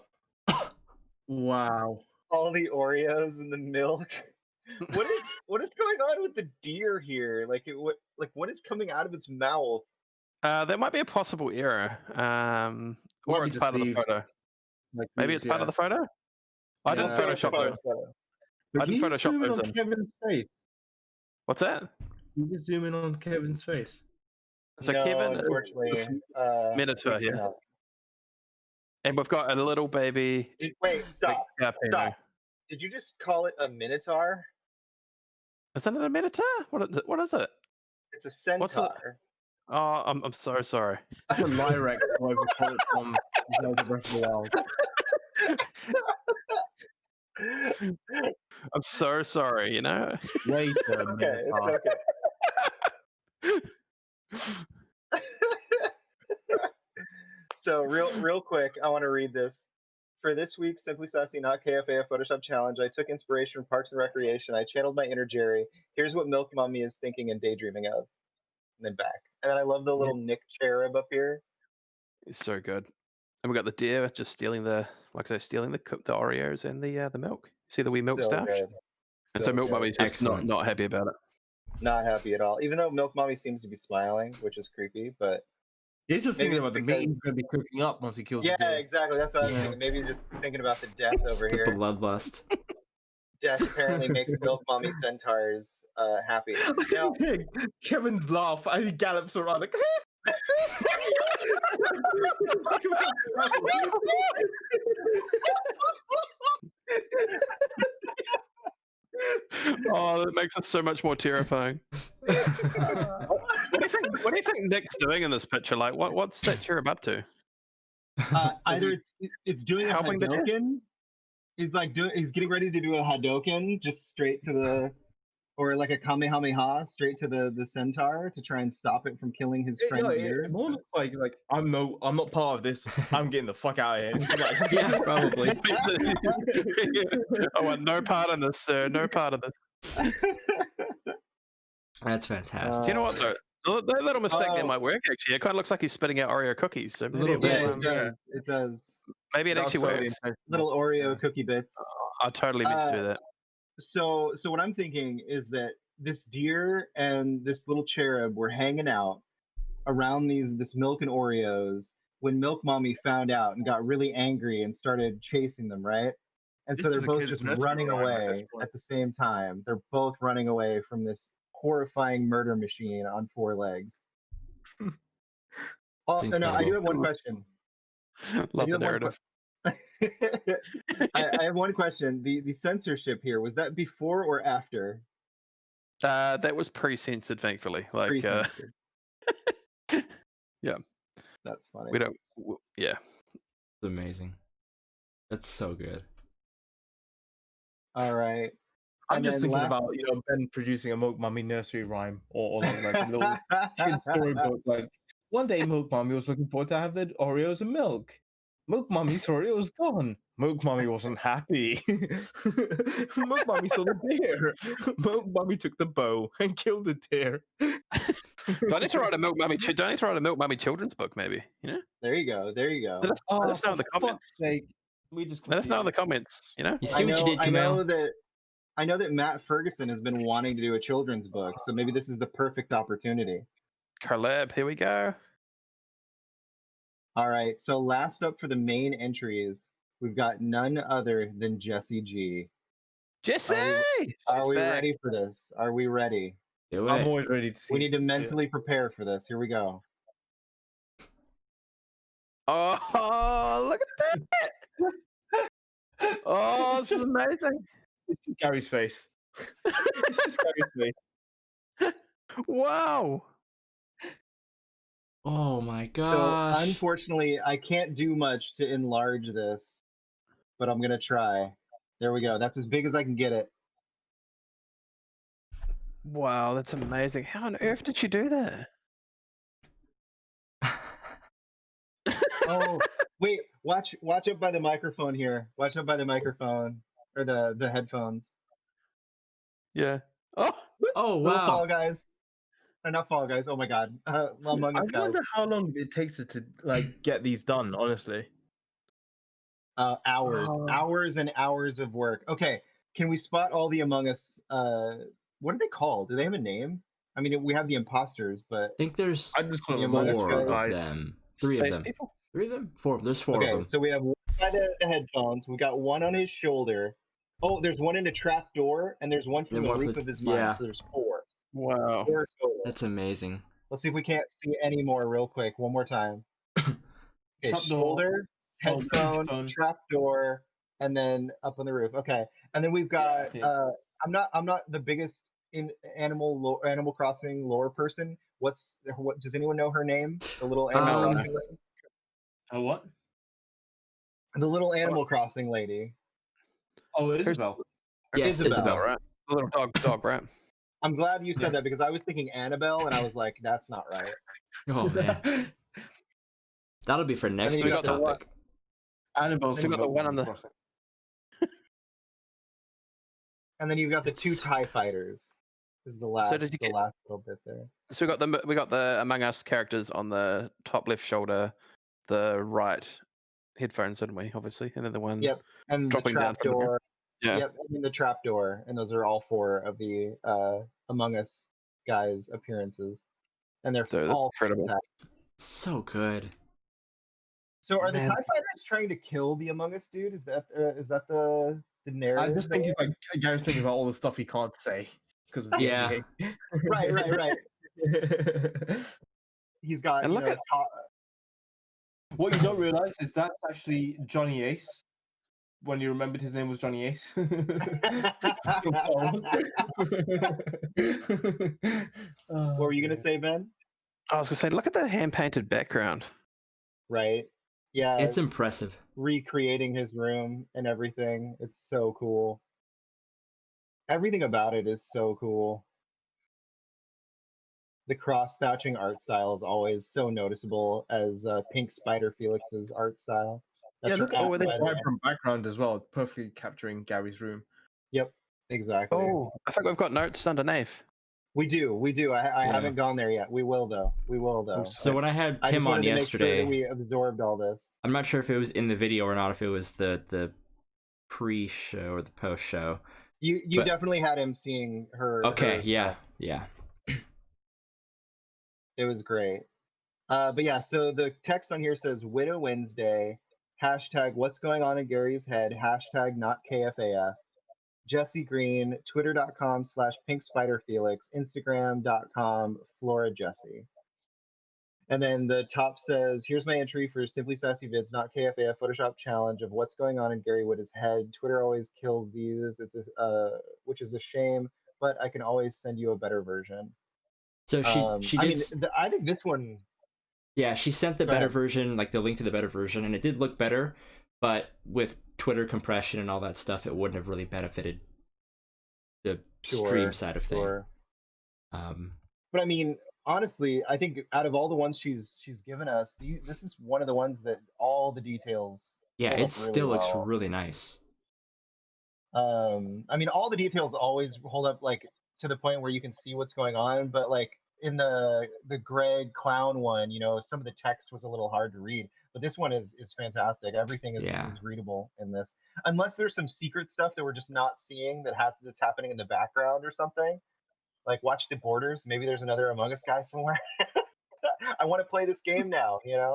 B: Wow.
A: All the Oreos and the milk. What is going on with the deer here? What is coming out of its mouth?
D: That might be a possible error. Or
B: Maybe
D: it's
B: just
D: part of the
B: leaves.
D: photo.
B: Like
D: Maybe
B: leaves,
D: it's part of
B: yeah.
D: the photo. I didn't
B: Yeah,
A: Let's go
D: Photoshop
A: to
D: those.
A: photo.
B: But
D: I
B: can
D: didn't
B: you
D: Photoshop
B: zoom in
D: those
B: on
D: in.
B: Kevin's face?
D: What's that?
B: Can you zoom in on Kevin's face?
D: So
A: No,
D: Kevin,
A: unfortunately,
D: this Minotaur
A: we
D: here.
A: cannot.
D: And we've got a little baby.
A: Wait, stop.
D: Capino.
A: Stop. Did you just call it a minotaur?
D: Isn't it a Minotaur? What is it?
A: It's a
D: What's it?
A: centaur.
D: Oh, I'm so sorry.
B: It's a Lyrex, whatever you call it from Zelda Breath of the Wild.
D: I'm so sorry. You know.
B: Wait a
A: Okay,
B: minute.
A: it's okay. So real quick, I want to read this. For this week's Simply Sassy Not KFA Photoshop Challenge, I took inspiration from Parks and Recreation. I channeled my inner Jerry. Here's what Milk Mommy is thinking and daydreaming of. And then back. And then I love the little Nick cherub up here.
D: It's so good. And we got the deer just stealing the Oreos and the milk. See the wee milk
A: So
D: stash?
A: good.
D: And so Milk
A: good.
D: Mummy's just
C: Excellent.
D: not happy about it.
A: Not happy at all. Even though Milk Mommy seems to be smiling, which is creepy, but
B: He's just
A: Maybe
B: thinking about the meat
A: because-
B: he's going to be cooking up once he kills
A: yeah,
B: the deer.
A: exactly. That's what I was
C: Yeah.
A: thinking. Maybe he's just thinking about the death over
C: The
A: here.
C: bloodlust.
A: Death apparently makes Milk Mommy centaurs happy. Now,
B: Kevin's laugh as he gallops around like.
D: Oh, that makes it so much more terrifying. What do you think Nick's doing in this picture? Like, what's that cherub up to?
A: either it's doing a
D: helping the deer?
A: Hadoken. He's getting ready to do a Hadoken just straight to the, or like a Kamehameha straight to the centaur to try and stop it from killing his friend deer.
B: It more looks like I'm not part of this. I'm getting the fuck out of here. It's like-
C: Yeah, probably.
D: I want no part in this, sir. No part of this.
C: That's fantastic.
D: Do you know what though? That little mistake there
A: Oh.
D: might work actually. It kind of looks like he's spitting out Oreo cookies. So maybe
C: Little
D: it,
A: Yeah,
C: bit.
D: will,
A: it does. It does.
D: maybe it
B: That's
D: actually
B: totally
D: works.
B: intentional.
A: Little Oreo cookie bits.
D: I totally meant to do that.
A: So what I'm thinking is that this deer and this little cherub were hanging out around this milk and Oreos when Milk Mommy found out and got really angry and started chasing them, right? And so
B: This
A: they're
B: is a
A: both
B: kid's
A: just
B: nursery
A: running
B: rhyme at this
A: away
B: point.
A: at the same time. They're both running away from this horrifying murder machine on 4 legs. Oh,
C: It's
A: no, I do
C: incredible.
A: have one question.
D: Love
A: do
D: the
A: have one
D: narrative.
A: I have one question. The censorship here, was that before or after?
D: That was pre-censored, thankfully. Like,
A: Pre-censored.
D: yeah.
A: That's funny.
D: we don't. Yeah.
C: It's amazing. That's so good.
A: All right.
B: I'm
A: And
B: just
A: then
B: thinking
A: last-
B: about Ben producing a Milk Mummy nursery rhyme or like a little kid storybook. Like one day, Milk Mummy was looking forward to have the Oreos and milk. Milk Mommy saw it was gone. Milk Mommy wasn't happy. Milk Mommy saw the deer. Milk Mommy took the bow and killed the deer.
D: Do I need to write a Milk Mummy? Do I need to write a Milk Mummy children's book? Maybe, you know.
A: There you go. There you go.
D: Let us know in the
B: For
D: comments.
B: fuck's sake. We just
D: Let us know in the
B: confused.
D: comments. You know.
C: You see what you did,
A: I know
C: Jamel?
A: that Matt Ferguson has been wanting to do a children's book, so maybe this is the perfect opportunity.
D: Collab. Here we go.
A: All right, so last up for the main entries, we've got none other than Jessie G.
D: Jesse.
A: Are
D: She's
A: we
D: back.
A: ready for this? Are we ready?
C: Do
B: I'm
C: it.
B: always ready to see.
A: We need to mentally prepare for this. Here we go.
D: Oh, look at that! Oh,
B: It's
D: this is amazing.
B: It's just Gary's face. It's just Gary's face.
D: Wow.
C: Oh my
A: So
C: gosh.
A: unfortunately, I can't do much to enlarge this, but I'm gonna try. There we go. That's as big as I can get it.
D: Wow, that's amazing. How on earth did you do that?
A: Oh, wait, watch up by the microphone here. Watch up by the microphone or the headphones.
D: Yeah. Oh,
C: Oh
A: Little
C: wow.
A: Fall Guys. Or not Fall Guys. Oh my God. Among
B: I
A: Us guys.
B: wonder how long it takes it to like get these done. Honestly,
A: Hours,
D: Oh.
A: hours and hours of work. Okay, can we spot all the Among Us? What are they called? Do they have a name? I mean, we have the imposters, but
C: I think there's
B: I just call
A: The
B: them
A: Among Us
C: four
A: guys.
C: of them. Three of
D: space
C: them.
D: people.
C: Three of them? Four. There's four
A: okay.
C: of them.
A: So we have one by the headphones. We got one on his shoulder. Oh, there's one in a trap door, and there's one from
C: And
A: the
C: one
A: roof
C: from-
A: of his mind.
C: yeah.
A: So there's four.
D: Wow.
A: Four total.
C: That's amazing.
A: Let's see if we can't see any more real quick. One more time. Okay,
B: Trap door.
A: shoulder,
B: Oh,
A: headphone,
B: headphone.
A: trap door, and then up on the roof. Okay, and then we've got.
B: Yeah.
A: I'm not the biggest in Animal Crossing lore person. What does anyone know her name? The little Animal
C: Um,
A: Crossing lady.
B: oh what?
A: The little Animal Crossing lady.
B: Oh, Isabel.
C: Yes,
A: Isabel.
C: Isabel.
D: Right. The little dog, right?
A: I'm glad you said
B: Yeah.
A: that because I was thinking Annabelle and I was like, that's not right.
C: Oh man. That'll be for next
A: then you
C: week's
D: got the one-
C: topic.
B: Annabelle's
D: Then you
B: from
D: got the one on
B: Animal
D: the-
B: Crossing.
A: And then you've got the two
C: It's-
A: TIE fighters. This is the last,
D: did you
A: the
D: get-
A: last little bit there.
D: So we got the Among Us characters on the top left shoulder, the right headphones, didn't we? Obviously, and then the one.
A: Yep. And
D: Dropping
A: the
D: down
A: trap
D: from the
A: door.
D: Yeah.
A: Yep. And then the trap door. And those are all four of the Among Us guys' appearances. And they're
D: Dude, that's
A: all
D: incredible.
A: fantastic.
C: So good.
A: So are the
D: Man.
A: TIE fighters trying to kill the Among Us dude? Is that the narrative?
B: I just think
A: there?
B: he's like Gary's thinking about all the stuff he can't say because of the
C: Yeah.
B: NDA.
A: right. He's got
D: And
A: you
D: look
A: know,
D: at-
B: What you don't realize is that's actually Johnny Ace. When you remembered his name was Johnny Ace. From
A: What were you gonna say, Ben?
D: I was gonna say, look at that hand painted background.
A: Right. Yeah.
C: It's impressive.
A: recreating his room and everything. It's so cool. Everything about it is so cool. The cross-stitching art style is always so noticeable as Pink Spider Felix's art style.
B: Yeah,
A: her
B: look at
A: art,
B: the
A: by the way.
B: vibrant background as well, perfectly capturing Gary's room.
A: Yep, exactly.
D: Oh, I think we've got notes underneath.
A: We do. I
C: Yeah.
A: haven't gone there yet. We will though.
C: So when I had
A: I just
C: Tim on
A: wanted to make
C: yesterday,
A: sure that we absorbed all this.
C: I'm not sure if it was in the video or not, if it was the pre-show or the post-show.
A: You
C: But-
A: definitely had him seeing her.
C: Okay,
A: her
C: yeah,
A: stuff.
C: yeah.
A: It was great. But yeah, so the text on here says Widow Wednesday, hashtag what's going on in Gary's head, hashtag not KFAF, Jesse Green, twitter.com/pinkspiderfelix, Instagram.com FloraJesse. And then the top says, here's my entry for Simply Sassy Vids, not KFAF Photoshop challenge of what's going on in Gary Whitta's head. Twitter always kills these, which is a shame, but I can always send you a better version.
C: So she did.
A: I think this one.
C: Yeah, she sent the
A: Go
C: better
A: ahead.
C: version, like the link to the better version, and it did look better, but with Twitter compression and all that stuff, it wouldn't have really benefited the stream side of things.
A: Sure.
C: Um,
A: But I mean, honestly, I think out of all the ones she's given us, this is one of the ones that all the details
C: Yeah,
A: hold
C: it
A: up really
C: still looks
A: well.
C: really nice.
A: I mean, all the details always hold up like to the point where you can see what's going on, but like in the Greg clown one, you know, some of the text was a little hard to read, but this one is fantastic. Everything
C: Yeah.
A: is readable in this, unless there's some secret stuff that we're just not seeing that's happening in the background or something. Like watch the borders. Maybe there's another Among Us guy somewhere. I want to play this game now. You know,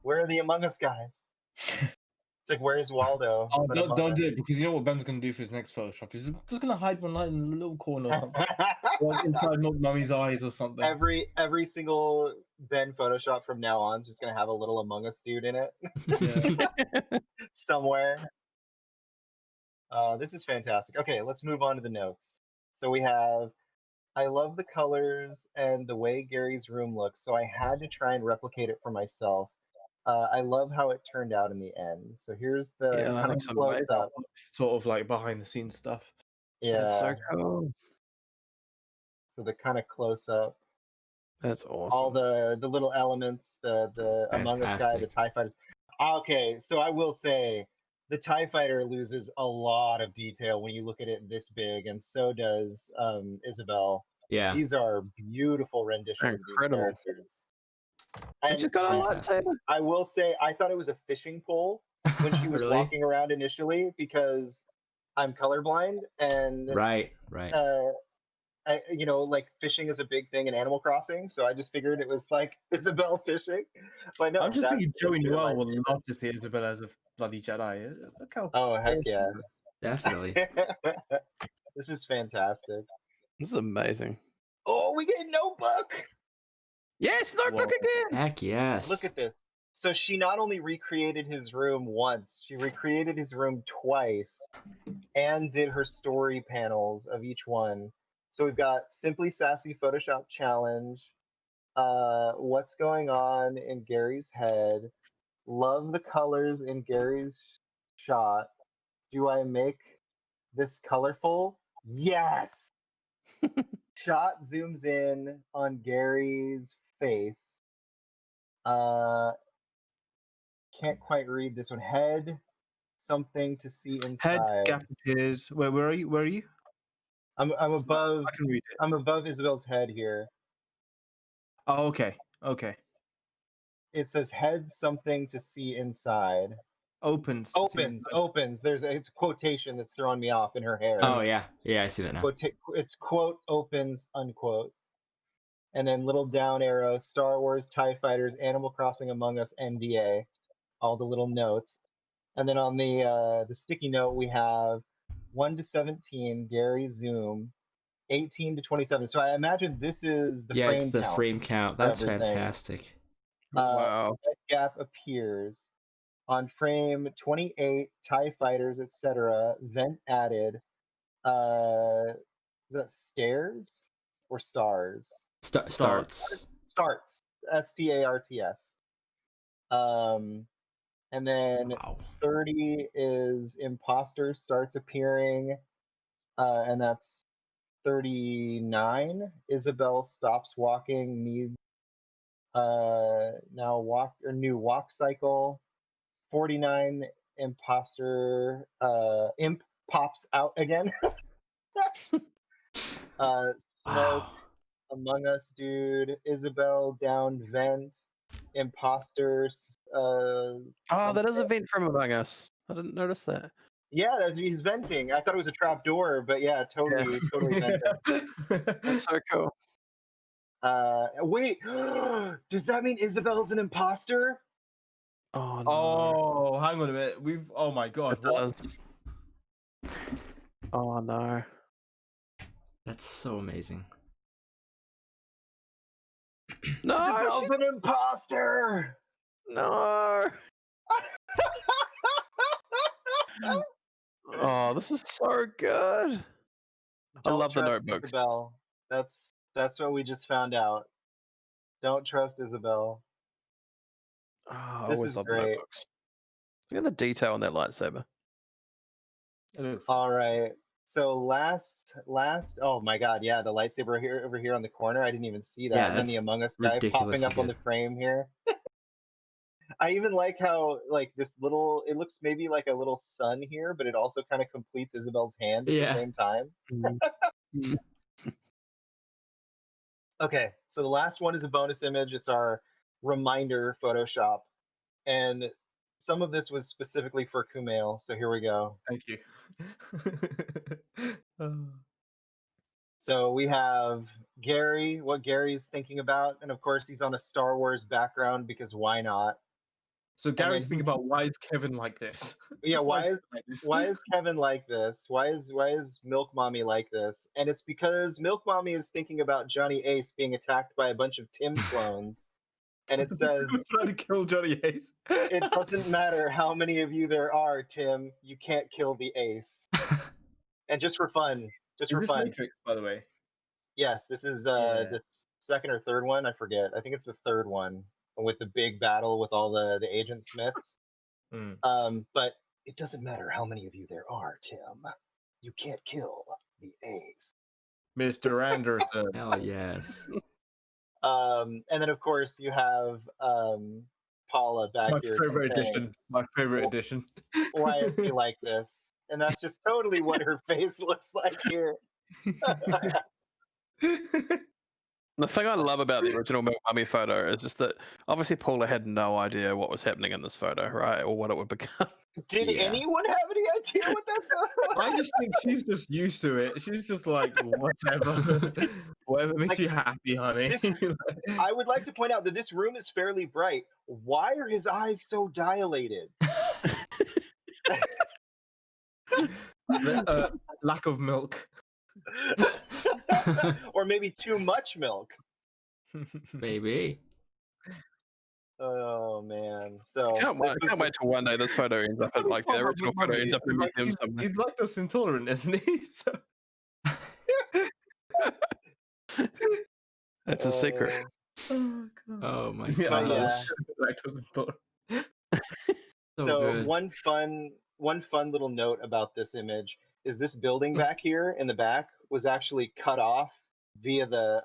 A: where are the Among Us guys? It's like, where's Waldo?
B: Oh,
A: But
B: don't
A: Among Us.
B: do it, because you know what Ben's gonna do for his next Photoshop. He's just gonna hide one light in a little corner or something, or inside Milk Mummy's eyes or something.
A: every single Ben Photoshop from now on is just gonna have a little Among Us dude in it
B: Yeah.
A: somewhere. This is fantastic. Okay, let's move on to the notes. So we have, I love the colors and the way Gary's room looks, so I had to try and replicate it for myself. I love how it turned out in the end. So here's the
D: Yeah,
A: kind of
D: looks
A: close
D: amazing.
A: up.
B: Sort of like behind the scenes stuff.
A: Yeah.
D: That's so cool.
A: So the kind of close up.
D: That's awesome.
A: All the little elements, the Among Us guy, the
C: Fantastic.
A: TIE fighters. Okay, so I will say the TIE fighter loses a lot of detail when you look at it this big, and so does Isabel.
C: Yeah.
A: These are beautiful renditions
D: Incredible.
A: of these characters.
D: I
A: And
D: just got a
C: Fantastic.
D: lightsaber.
A: I will say I thought it was a fishing pole when she was
C: Really?
A: walking around initially, because I'm colorblind, and
C: Right.
A: you know, like fishing is a big thing in Animal Crossing, so I just figured it was like Isabel fishing. But no,
B: I'm just thinking
A: that's
B: Joey
A: a
B: Noel
A: lightsaber.
B: would love to see Isabella as a bloody Jedi. Look how
A: Oh heck yeah!
C: Definitely.
A: This is fantastic.
D: This is amazing.
A: Oh, we get a notebook.
D: Yes, notebook
B: Whoa.
D: again.
C: Heck yes.
A: Look at this. So she not only recreated his room once, she recreated his room twice, and did her story panels of each one. So we've got Simply Sassy Photoshop Challenge. What's going on in Gary's head? Love the colors in Gary's shot. Do I make this colorful? Yes! Shot zooms in on Gary's face. Can't quite read this one. Head, something to see
B: head
A: inside.
B: gap appears. Where are you? Where are you?
A: I'm above.
B: I can read it.
A: I'm above Isabel's head here.
B: Oh, okay. Okay.
A: It says head, something to see inside.
B: Opens. to see
A: Opens,
B: inside.
A: opens. It's a quotation that's throwing me off in her hair.
C: Oh yeah. Yeah, I see that now.
A: It's quote opens unquote, and then little down arrow. Star Wars, TIE Fighters, Animal Crossing, Among Us, NDA. All the little notes, and then on the sticky note we have 1 to 17. Gary Zoom. 18 to 27. So I imagine this is the
C: Yeah,
A: frame
C: it's the
A: count
C: frame count.
A: for
C: That's
A: everything.
C: fantastic.
D: Wow.
A: That gap appears on frame 28. TIE Fighters, etc. Vent added. Is that stairs or stars?
C: Starts.
A: Starts. STARTS. And then
C: Wow.
A: 30 is imposter starts appearing, and that's 39. Isabel stops walking, needs now new walk cycle. 49, imposter imp pops out again. Smoke,
C: Wow.
A: Among Us dude, Isabel down vent, imposters.
D: Oh, that is a vent from Among Us. I didn't notice that.
A: Yeah, he's venting. I thought it was a trap door, but yeah, totally venting.
D: That's so cool.
A: Wait, does that mean Isabel's an imposter?
D: Oh no.
B: Oh, hang on a minute. Oh my god.
D: It
B: What?
D: does. Oh no.
C: That's so amazing.
D: No.
A: Isabel's an imposter.
D: No. Oh, this is so good. I
A: Don't
D: love the
A: trust
D: notebooks.
A: Isabel. That's what we just found out. Don't trust Isabel.
D: Oh, I
A: This
D: always
A: is
D: love the
A: great.
D: notebooks. Look at the detail on that lightsaber.
B: It looks
A: All right. So last oh my god, yeah, the lightsaber here over here on the corner. I didn't even see that.
C: Yeah,
A: And then the
C: that's
A: Among Us guy popping
C: ridiculously
A: up on the
C: good.
A: frame here. I even like how like this little it looks maybe like a little sun here, but it also kind of completes Isabel's hand at the
C: Yeah.
A: same time. Okay, so the last one is a bonus image. It's our reminder Photoshop. And some of this was specifically for Kumail, so here we go.
B: Thank you. Oh.
A: So we have Gary, what Gary's thinking about, and of course he's on a Star Wars background because why not?
B: So Gary's
A: then
B: thinking about why is Kevin like this?
A: Yeah,
B: Just
A: why
B: Kevin
A: is
B: like this?
A: why is Kevin like this? Why is Milk Mommy like this? And it's because Milk Mommy is thinking about Johnny Ace being attacked by a bunch of Tim clones, and it says,
B: People trying to kill Johnny Ace?
A: "It doesn't matter how many of you there are, Tim. You can't kill the Ace." And just for fun, just
B: Is
A: for
B: this
A: fun.
B: Matrix, by the way?
A: Yes, this is
B: Yeah.
A: the second or third one. I forget. I think it's the third one with the big battle with all the Agent Smiths.
B: Mm.
A: But it doesn't matter how many of you there are, Tim. You can't kill the Ace.
B: Mr. Anderson.
C: Hell yes.
A: And then of course you have Paula back
B: My
A: here.
B: favorite
A: saying,
B: edition. My favorite edition.
A: Why is he like this? And that's just totally what her face looks like here.
D: The thing I love about the original Milk Mummy photo is just that obviously Paula had no idea what was happening in this photo, right, or what it would become.
A: Did
C: Yeah.
A: anyone have any idea what that photo was?
B: I just think she's just used to it. She's just like, whatever. Whatever makes you happy, honey.
A: I would like to point out that this room is fairly bright. Why are his eyes so dilated?
B: Lack of milk.
A: Or maybe too much milk.
C: Maybe.
A: Oh man! So
D: I can't wait till one day this photo ends up at, like the original photo ends up in a museum somewhere.
B: He's lactose intolerant, isn't he? So...
D: That's a secret.
B: Oh, God.
C: Oh my
B: Yeah,
C: god.
A: yeah.
B: Lactose intolerant.
C: So good.
A: one fun little note about this image is this building back here in the back was actually cut off via the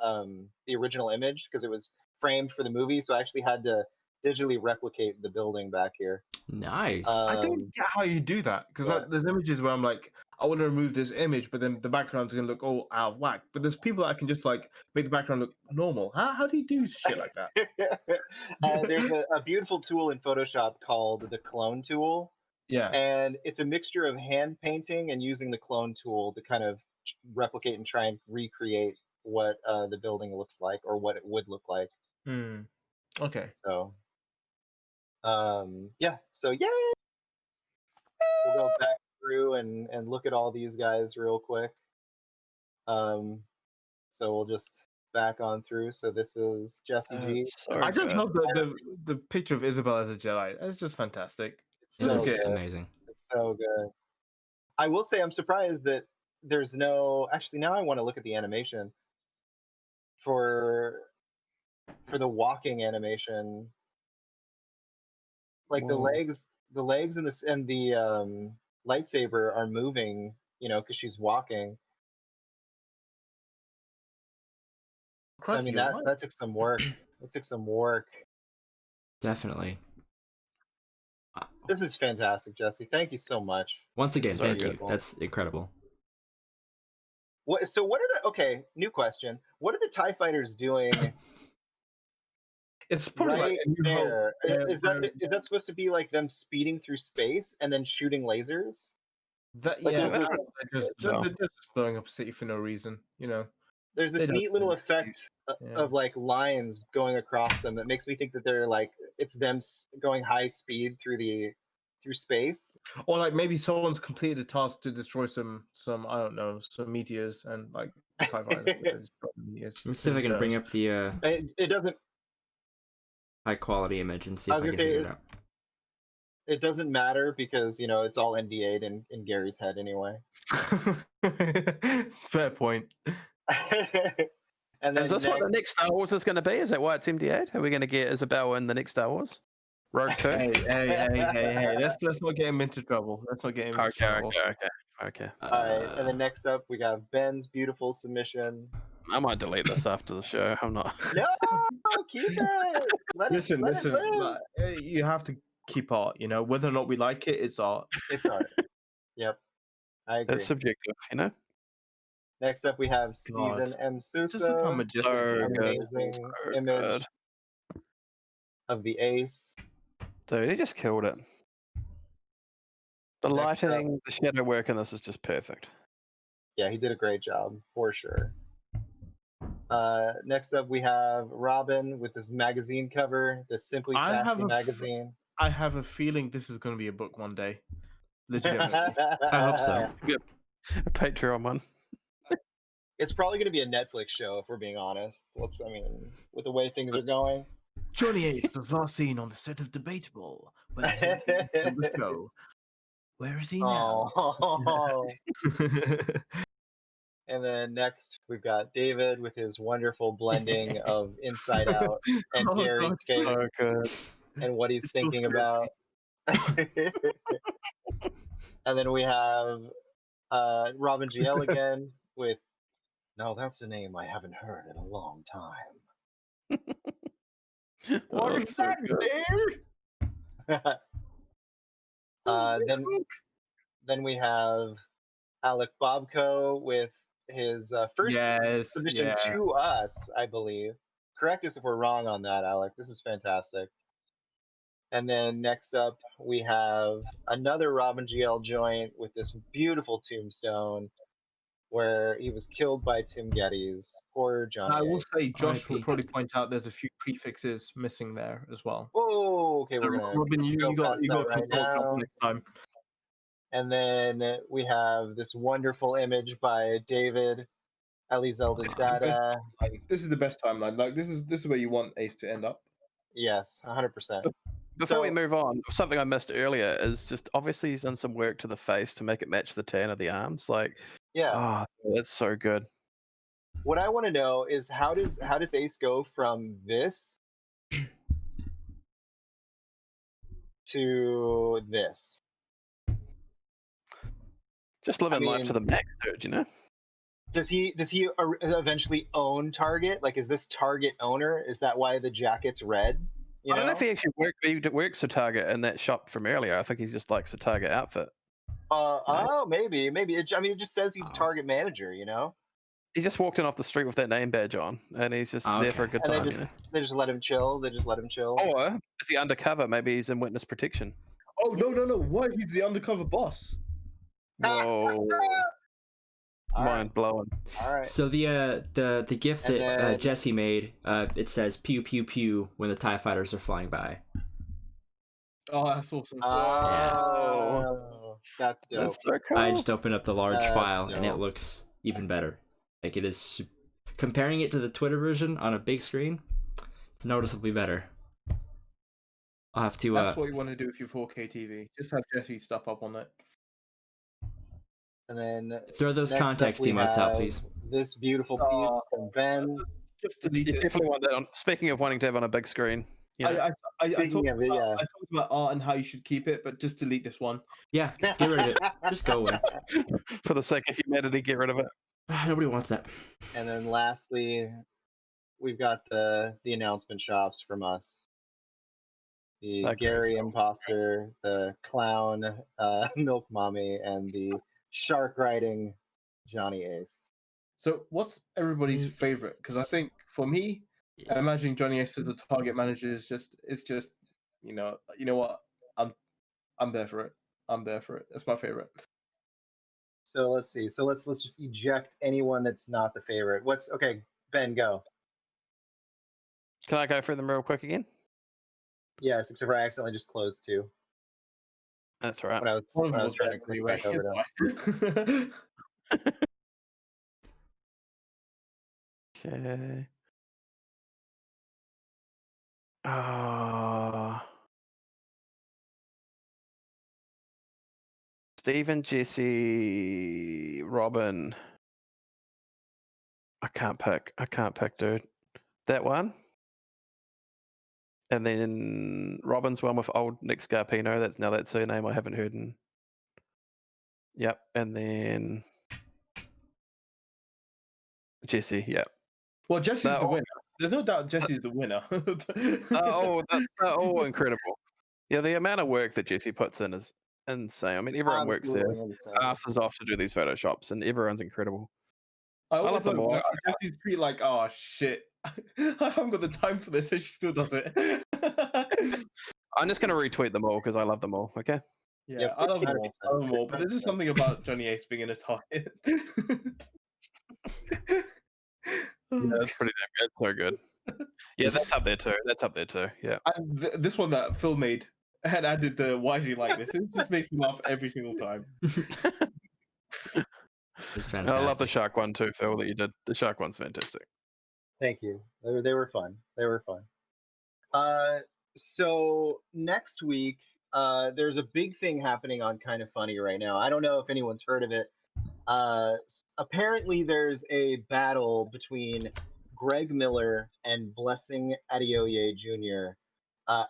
A: original image because it was framed for the movie, so I actually had to digitally replicate the building back here.
C: Nice.
B: I don't get how you do that because
A: What?
B: there's images where I'm like, I want to remove this image, but then the background's gonna look all out of whack. But there's people that can just like make the background look normal. How do you do shit like that?
A: There's a beautiful tool in Photoshop called the clone tool,
B: Yeah.
A: and it's a mixture of hand painting and using the clone tool to kind of replicate and try and recreate what the building looks like or what it would look like.
B: Hmm. Okay.
A: So yeah, so yay! We'll go back through and look at all these guys real quick. So we'll just back on through. So this is Jesse G.
D: So
B: I just
D: good.
B: love the picture of Isabel as a Jedi. That's just fantastic.
A: It's
C: This
A: so
C: is
A: good.
C: amazing.
A: It's so good. I will say I'm surprised that there's no. Actually, now I want to look at the animation for the walking animation. Like
D: Whoa.
A: the legs and the lightsaber are moving. You know, because she's walking. So, I mean that took some work. It took some work.
C: Definitely. Wow.
A: This is fantastic, Jesse. Thank you so much.
C: Once again,
D: So
C: thank you.
D: beautiful.
C: That's incredible.
A: What are the okay? New question. What are the TIE fighters doing
B: It's probably
A: right
B: like a New Hope.
A: there? Is
B: where-
A: that supposed to be like them speeding through space and then shooting lasers?
B: That,
A: Like,
B: yeah,
A: there's
B: they're just blowing up a city for no reason, you know.
A: There's
B: They
A: this
B: don't
A: neat little
B: do that.
A: effect
B: Yeah.
A: of like lines going across them that makes me think that they're like it's them going high speed through space.
B: Or like maybe someone's completed a task to destroy some I don't know, some meteors and like the TIE fighters destroy the meteors.
C: Let me see if I can bring up the
A: It doesn't.
C: high quality image and see
A: I
C: if
A: was
C: I can
A: gonna say
C: figure it out.
A: It doesn't matter because you know it's all NDA'd in Gary's head anyway.
B: Fair point.
A: And then
D: Is this what the next Star Wars is going to be? Is that why it's MD8? Are we going to get Isabel in the next Star Wars? Rogue 2?
B: Hey. Let's not get him into trouble. Let's not get him into
D: Okay,
B: trouble.
D: okay.
A: All right, and then next up we got Ben's beautiful submission.
D: I might delete this after the show. I'm not.
A: No, keep it. Let
B: Listen.
A: it live.
B: Like, you have to keep art. You know, whether or not we like it, it's art.
A: It's art. Yep, I agree.
D: It's subjective, you know?
A: Next up we have
B: God.
A: Stephen M.
B: Just look how
A: Sousa.
B: majestic.
D: So
B: it is.
D: good.
A: Amazing
D: So
A: image
D: good.
A: of the ace.
D: Dude, he just killed it. The
A: Next up-
D: lighting, the shadow work in this is just perfect.
A: Yeah, he did a great job for sure. Next up we have Robin with this magazine cover, the Simply
B: I have
A: Sassy
B: a
A: magazine.
B: I have a feeling this is going to be a book one day. Legitimately.
C: I hope so.
D: A Patreon one.
A: It's probably going to be a Netflix show if we're being honest. I mean, with the way things are going.
B: Johnny Ace was last seen on the set of Debatable when Tim killed the show. Where is he now?
A: Oh. And then next we've got David with his wonderful blending of Inside Out and
B: Oh,
A: Gary's
B: God.
A: face
D: So good.
A: and what he's
B: It's so
A: thinking
B: stressful.
A: about. And then we have Robin GL again with, no, that's a name I haven't heard in a long time.
D: Oh, it's so good.
A: Then we have Alec Bobko with his first
B: Yes,
A: submission
B: yeah.
A: to us, I believe. Correct us if we're wrong on that, Alec. This is fantastic. And then next up, we have another Robin GL joint with this beautiful tombstone where he was killed by Tim Geddes. Poor Johnny.
B: I will
A: Ace.
B: say Josh will
C: RIP.
B: probably point out there's a few prefixes missing there as well.
A: Oh, okay,
B: So,
A: we're gonna
B: Robin, you
A: go
B: got
A: past
B: to
A: that right
B: consult Josh
A: now.
B: next time.
A: And then we have this wonderful image by David Elizelda's dada.
B: Like, this is the best timeline. Like this is where you want Ace to end up.
A: Yes, 100%.
D: Before we
A: So-
D: move on, something I missed earlier is just obviously he's done some work to the face to make it match the tan of the arms. Like,
A: Yeah.
D: that's so good.
A: What I want to know is how does Ace go from this to this?
D: Just living life
A: mean-
D: to the max, dude. You know.
A: Does he eventually own Target? Like, is this Target owner? Is that why the jacket's red? You
D: I don't know
A: know?
D: if he actually works for Target in that shop from earlier. I think he's just likes the Target outfit.
A: Oh, maybe. It just says he's a
C: Oh.
A: Target manager. You know,
D: He just walked in off the street with that name badge on, and he's just there for a
C: Okay.
D: good
A: and
D: time.
A: they
D: You know.
A: they just let him chill.
D: Or is he undercover? Maybe he's in witness protection.
B: Oh no! What? He's the undercover boss.
D: Whoa,
A: All right,
D: mind blowing.
A: all right.
C: So the GIF
A: And
C: that
A: then-
C: Jesse made, it says pew pew pew when the TIE fighters are flying by.
B: Oh, that's awesome.
A: Oh, that's dope.
D: That's so cool.
C: I just opened up the large
A: That's
C: file and it
A: dope.
C: looks even better. Like it is comparing it to the Twitter version on a big screen, it's noticeably better. I'll have to
B: That's what you want to do with your 4K TV. Just have Jesse's stuff up on it.
A: And then
C: throw those
A: next up
C: context
A: we
C: emotes out,
A: have
C: please.
A: This beautiful piece
B: Oh.
A: from Ben.
B: Just delete
D: You
B: it.
D: definitely want that on. Speaking of wanting to have on a big screen, you know,
B: I
A: Speaking
B: talked
A: of it,
B: about,
A: yeah.
B: I talked about art and how you should keep it, but just delete this one.
C: Yeah, get rid of it. Just go away.
D: for the sake of humanity, get rid of it.
C: Nobody wants that.
A: And then lastly, we've got the announcement shops from us. The
D: Okay.
A: Gary Imposter, the Clown Milk Mommy, and the Shark Riding Johnny Ace.
B: So, what's everybody's
C: Mm,
B: favorite? Because I think for me, imagining Johnny Ace as a target manager is just you know what, I'm there for it. I'm there for it. That's my favorite.
A: So let's see. So let's just eject anyone that's not the favorite. Okay? Ben, go.
D: Can I go through them real quick again?
A: Yes, except for I accidentally just closed two
D: That's right.
A: when I was
B: One of
A: when I
B: them
A: was
B: was
A: trying
B: right
A: to click
B: anyway.
A: back over to.
B: It's fine.
D: Okay. Stephen, Jesse, Robin. I can't pick, dude. That one. And then Robin's one with old Nick Scarpino. That's her name I haven't heard in. Yep. And then Jesse. Yep.
B: Well, Jesse's
D: They're
B: the
D: all-
B: winner. There's no doubt Jesse's the winner.
D: they're all incredible. Yeah, the amount of work that Jesse puts in is insane. I mean, everyone works their
A: Absolutely insane.
D: asses off to do these photoshops, and everyone's incredible.
B: I
D: love
B: always
D: them
B: love
D: all.
B: when I see Jesse's tweet like, "Oh shit, I haven't got the time for this," and she still does it.
D: I'm just gonna retweet them all because I love them all. Okay.
B: Yeah,
A: Yep,
B: I love them all.
A: 100%.
B: I love them all. But there's just something about Johnny Ace being in a target.
D: Yeah, that's pretty damn good. So good. Yeah, that's up there too. Yeah.
B: And this one that Phil made and added the "Why is he like this?" It just makes me laugh every single time.
C: It's fantastic.
D: I love the shark one too, Phil, that you did. The shark one's fantastic.
A: Thank you. They were fun. They were fun. So next week, there's a big thing happening on Kind of Funny right now. I don't know if anyone's heard of it. Apparently, there's a battle between Greg Miller and Blessing Adeoye Jr.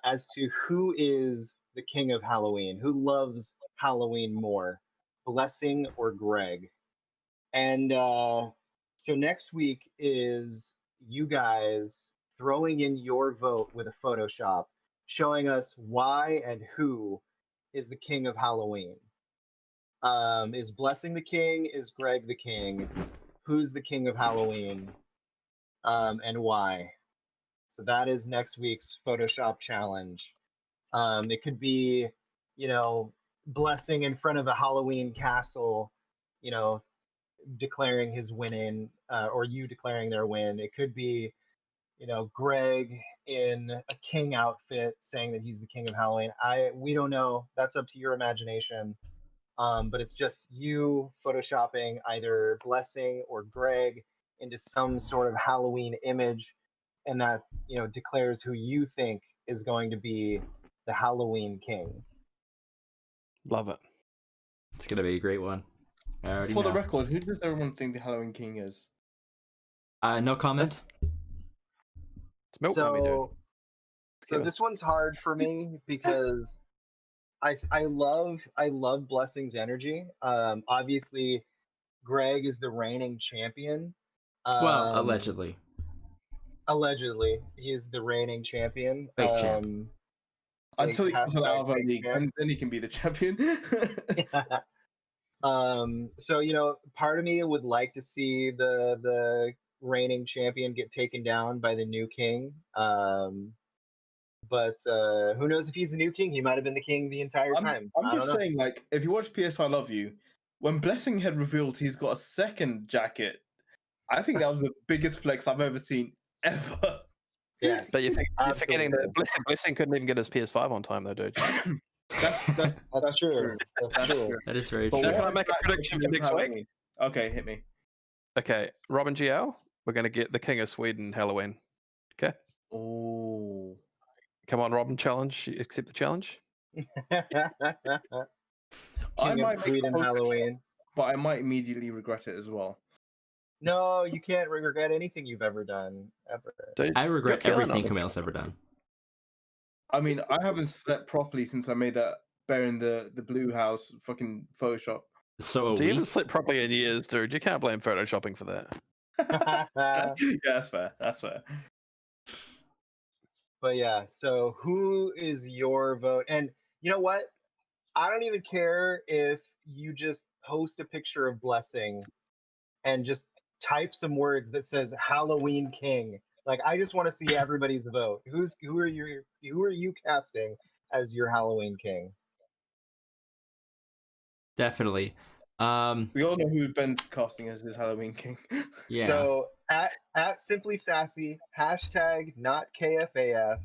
A: As to who is the king of Halloween, who loves Halloween more, Blessing or Greg. And so next week is you guys throwing in your vote with a Photoshop, showing us why and who is the king of Halloween. Is Blessing the king? Is Greg the king? Who's the king of Halloween? And why? So that is next week's Photoshop challenge. It could be, Blessing in front of a Halloween castle, declaring his winning, or you declaring their win. It could be, Greg in a king outfit saying that he's the king of Halloween. We don't know. That's up to your imagination. But it's just you photoshopping either Blessing or Greg into some sort of Halloween image, and that declares who you think is going to be the Halloween king.
D: Love it.
C: It's gonna be a great one. I already
B: For the
C: know.
B: record, who does everyone think the Halloween King is?
C: No comment.
D: It's Milk Mummy, dude.
A: So this one's hard for me because I love Blessing's energy. Obviously, Greg is the reigning champion.
C: Well, allegedly.
A: Allegedly, he is the reigning champion.
C: Fake champ.
B: Until he comes out of our
A: fake
B: league,
A: champ.
B: and then he can be the champion.
A: So part of me would like to see the reigning champion get taken down by the new king. But who knows if he's the new king? He might have been the king the entire time.
B: I'm just saying, like, if you watch PS I Love You, when Blessing had revealed he's got a second jacket, I think that was the biggest flex I've ever seen ever.
A: Yes,
D: But you're forgetting that
A: absolutely.
D: Blessing couldn't even get his PS5 on time though, dude.
B: That's
A: true. That's true.
C: That is very
B: But
C: true.
D: Can I
B: what
D: make a
B: is
D: prediction for
B: Halloween?
D: next week?
B: Okay, hit me.
D: Okay, Robin GL, we're gonna get the King of Sweden Halloween. Okay,
B: Oh,
D: come on, Robin, challenge. You accept the challenge.
B: I
A: King
B: might
A: of
B: make a
A: Sweden
B: Photoshop,
A: Halloween.
B: but I might immediately regret it as well.
A: No, you can't regret anything you've ever done, ever.
D: Dude,
C: I regret
D: you're killing
C: everything
D: it.
C: Camille's ever done.
B: I mean, I haven't slept properly since I made that bear in the blue house fucking Photoshop.
C: So
D: Do you
C: we.
D: haven't slept properly in years, dude? You can't blame photoshopping for that.
B: Yeah, that's fair. That's fair.
A: But yeah, so who is your vote? And you know what? I don't even care if you just post a picture of Blessing and just type some words that says Halloween King. Like, I just want to see everybody's vote. Who are you casting as your Halloween King?
C: Definitely.
B: We all know who Ben's casting as his Halloween King.
C: Yeah.
A: So at Simply Sassy, hashtag not KFAF.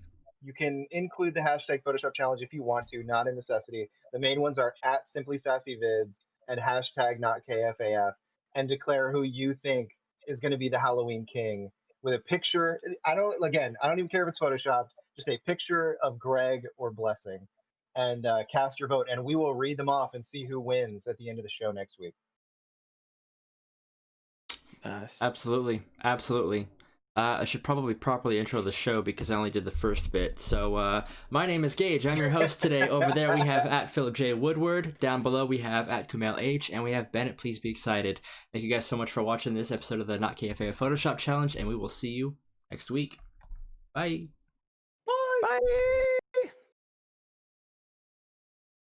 A: You can include the hashtag Photoshop Challenge if you want to, not a necessity. The main ones are at Simply Sassy Vids and hashtag not KFAF, and declare who you think is going to be the Halloween King with a picture. I don't even care if it's Photoshopped. Just a picture of Greg or Blessing, and cast your vote, and we will read them off and see who wins at the end of the show next week.
D: Nice.
C: Absolutely. Absolutely. I should probably properly intro the show because I only did the first bit. So, my name is Gage. I'm your host today. Over there, we have at Philip J. Woodward. Down below, we have at Kumail H. And we have Bennett. Please be excited. Thank you guys so much for watching this episode of the Not KFA Photoshop Challenge, and we will see you next week. Bye.
D: Bye.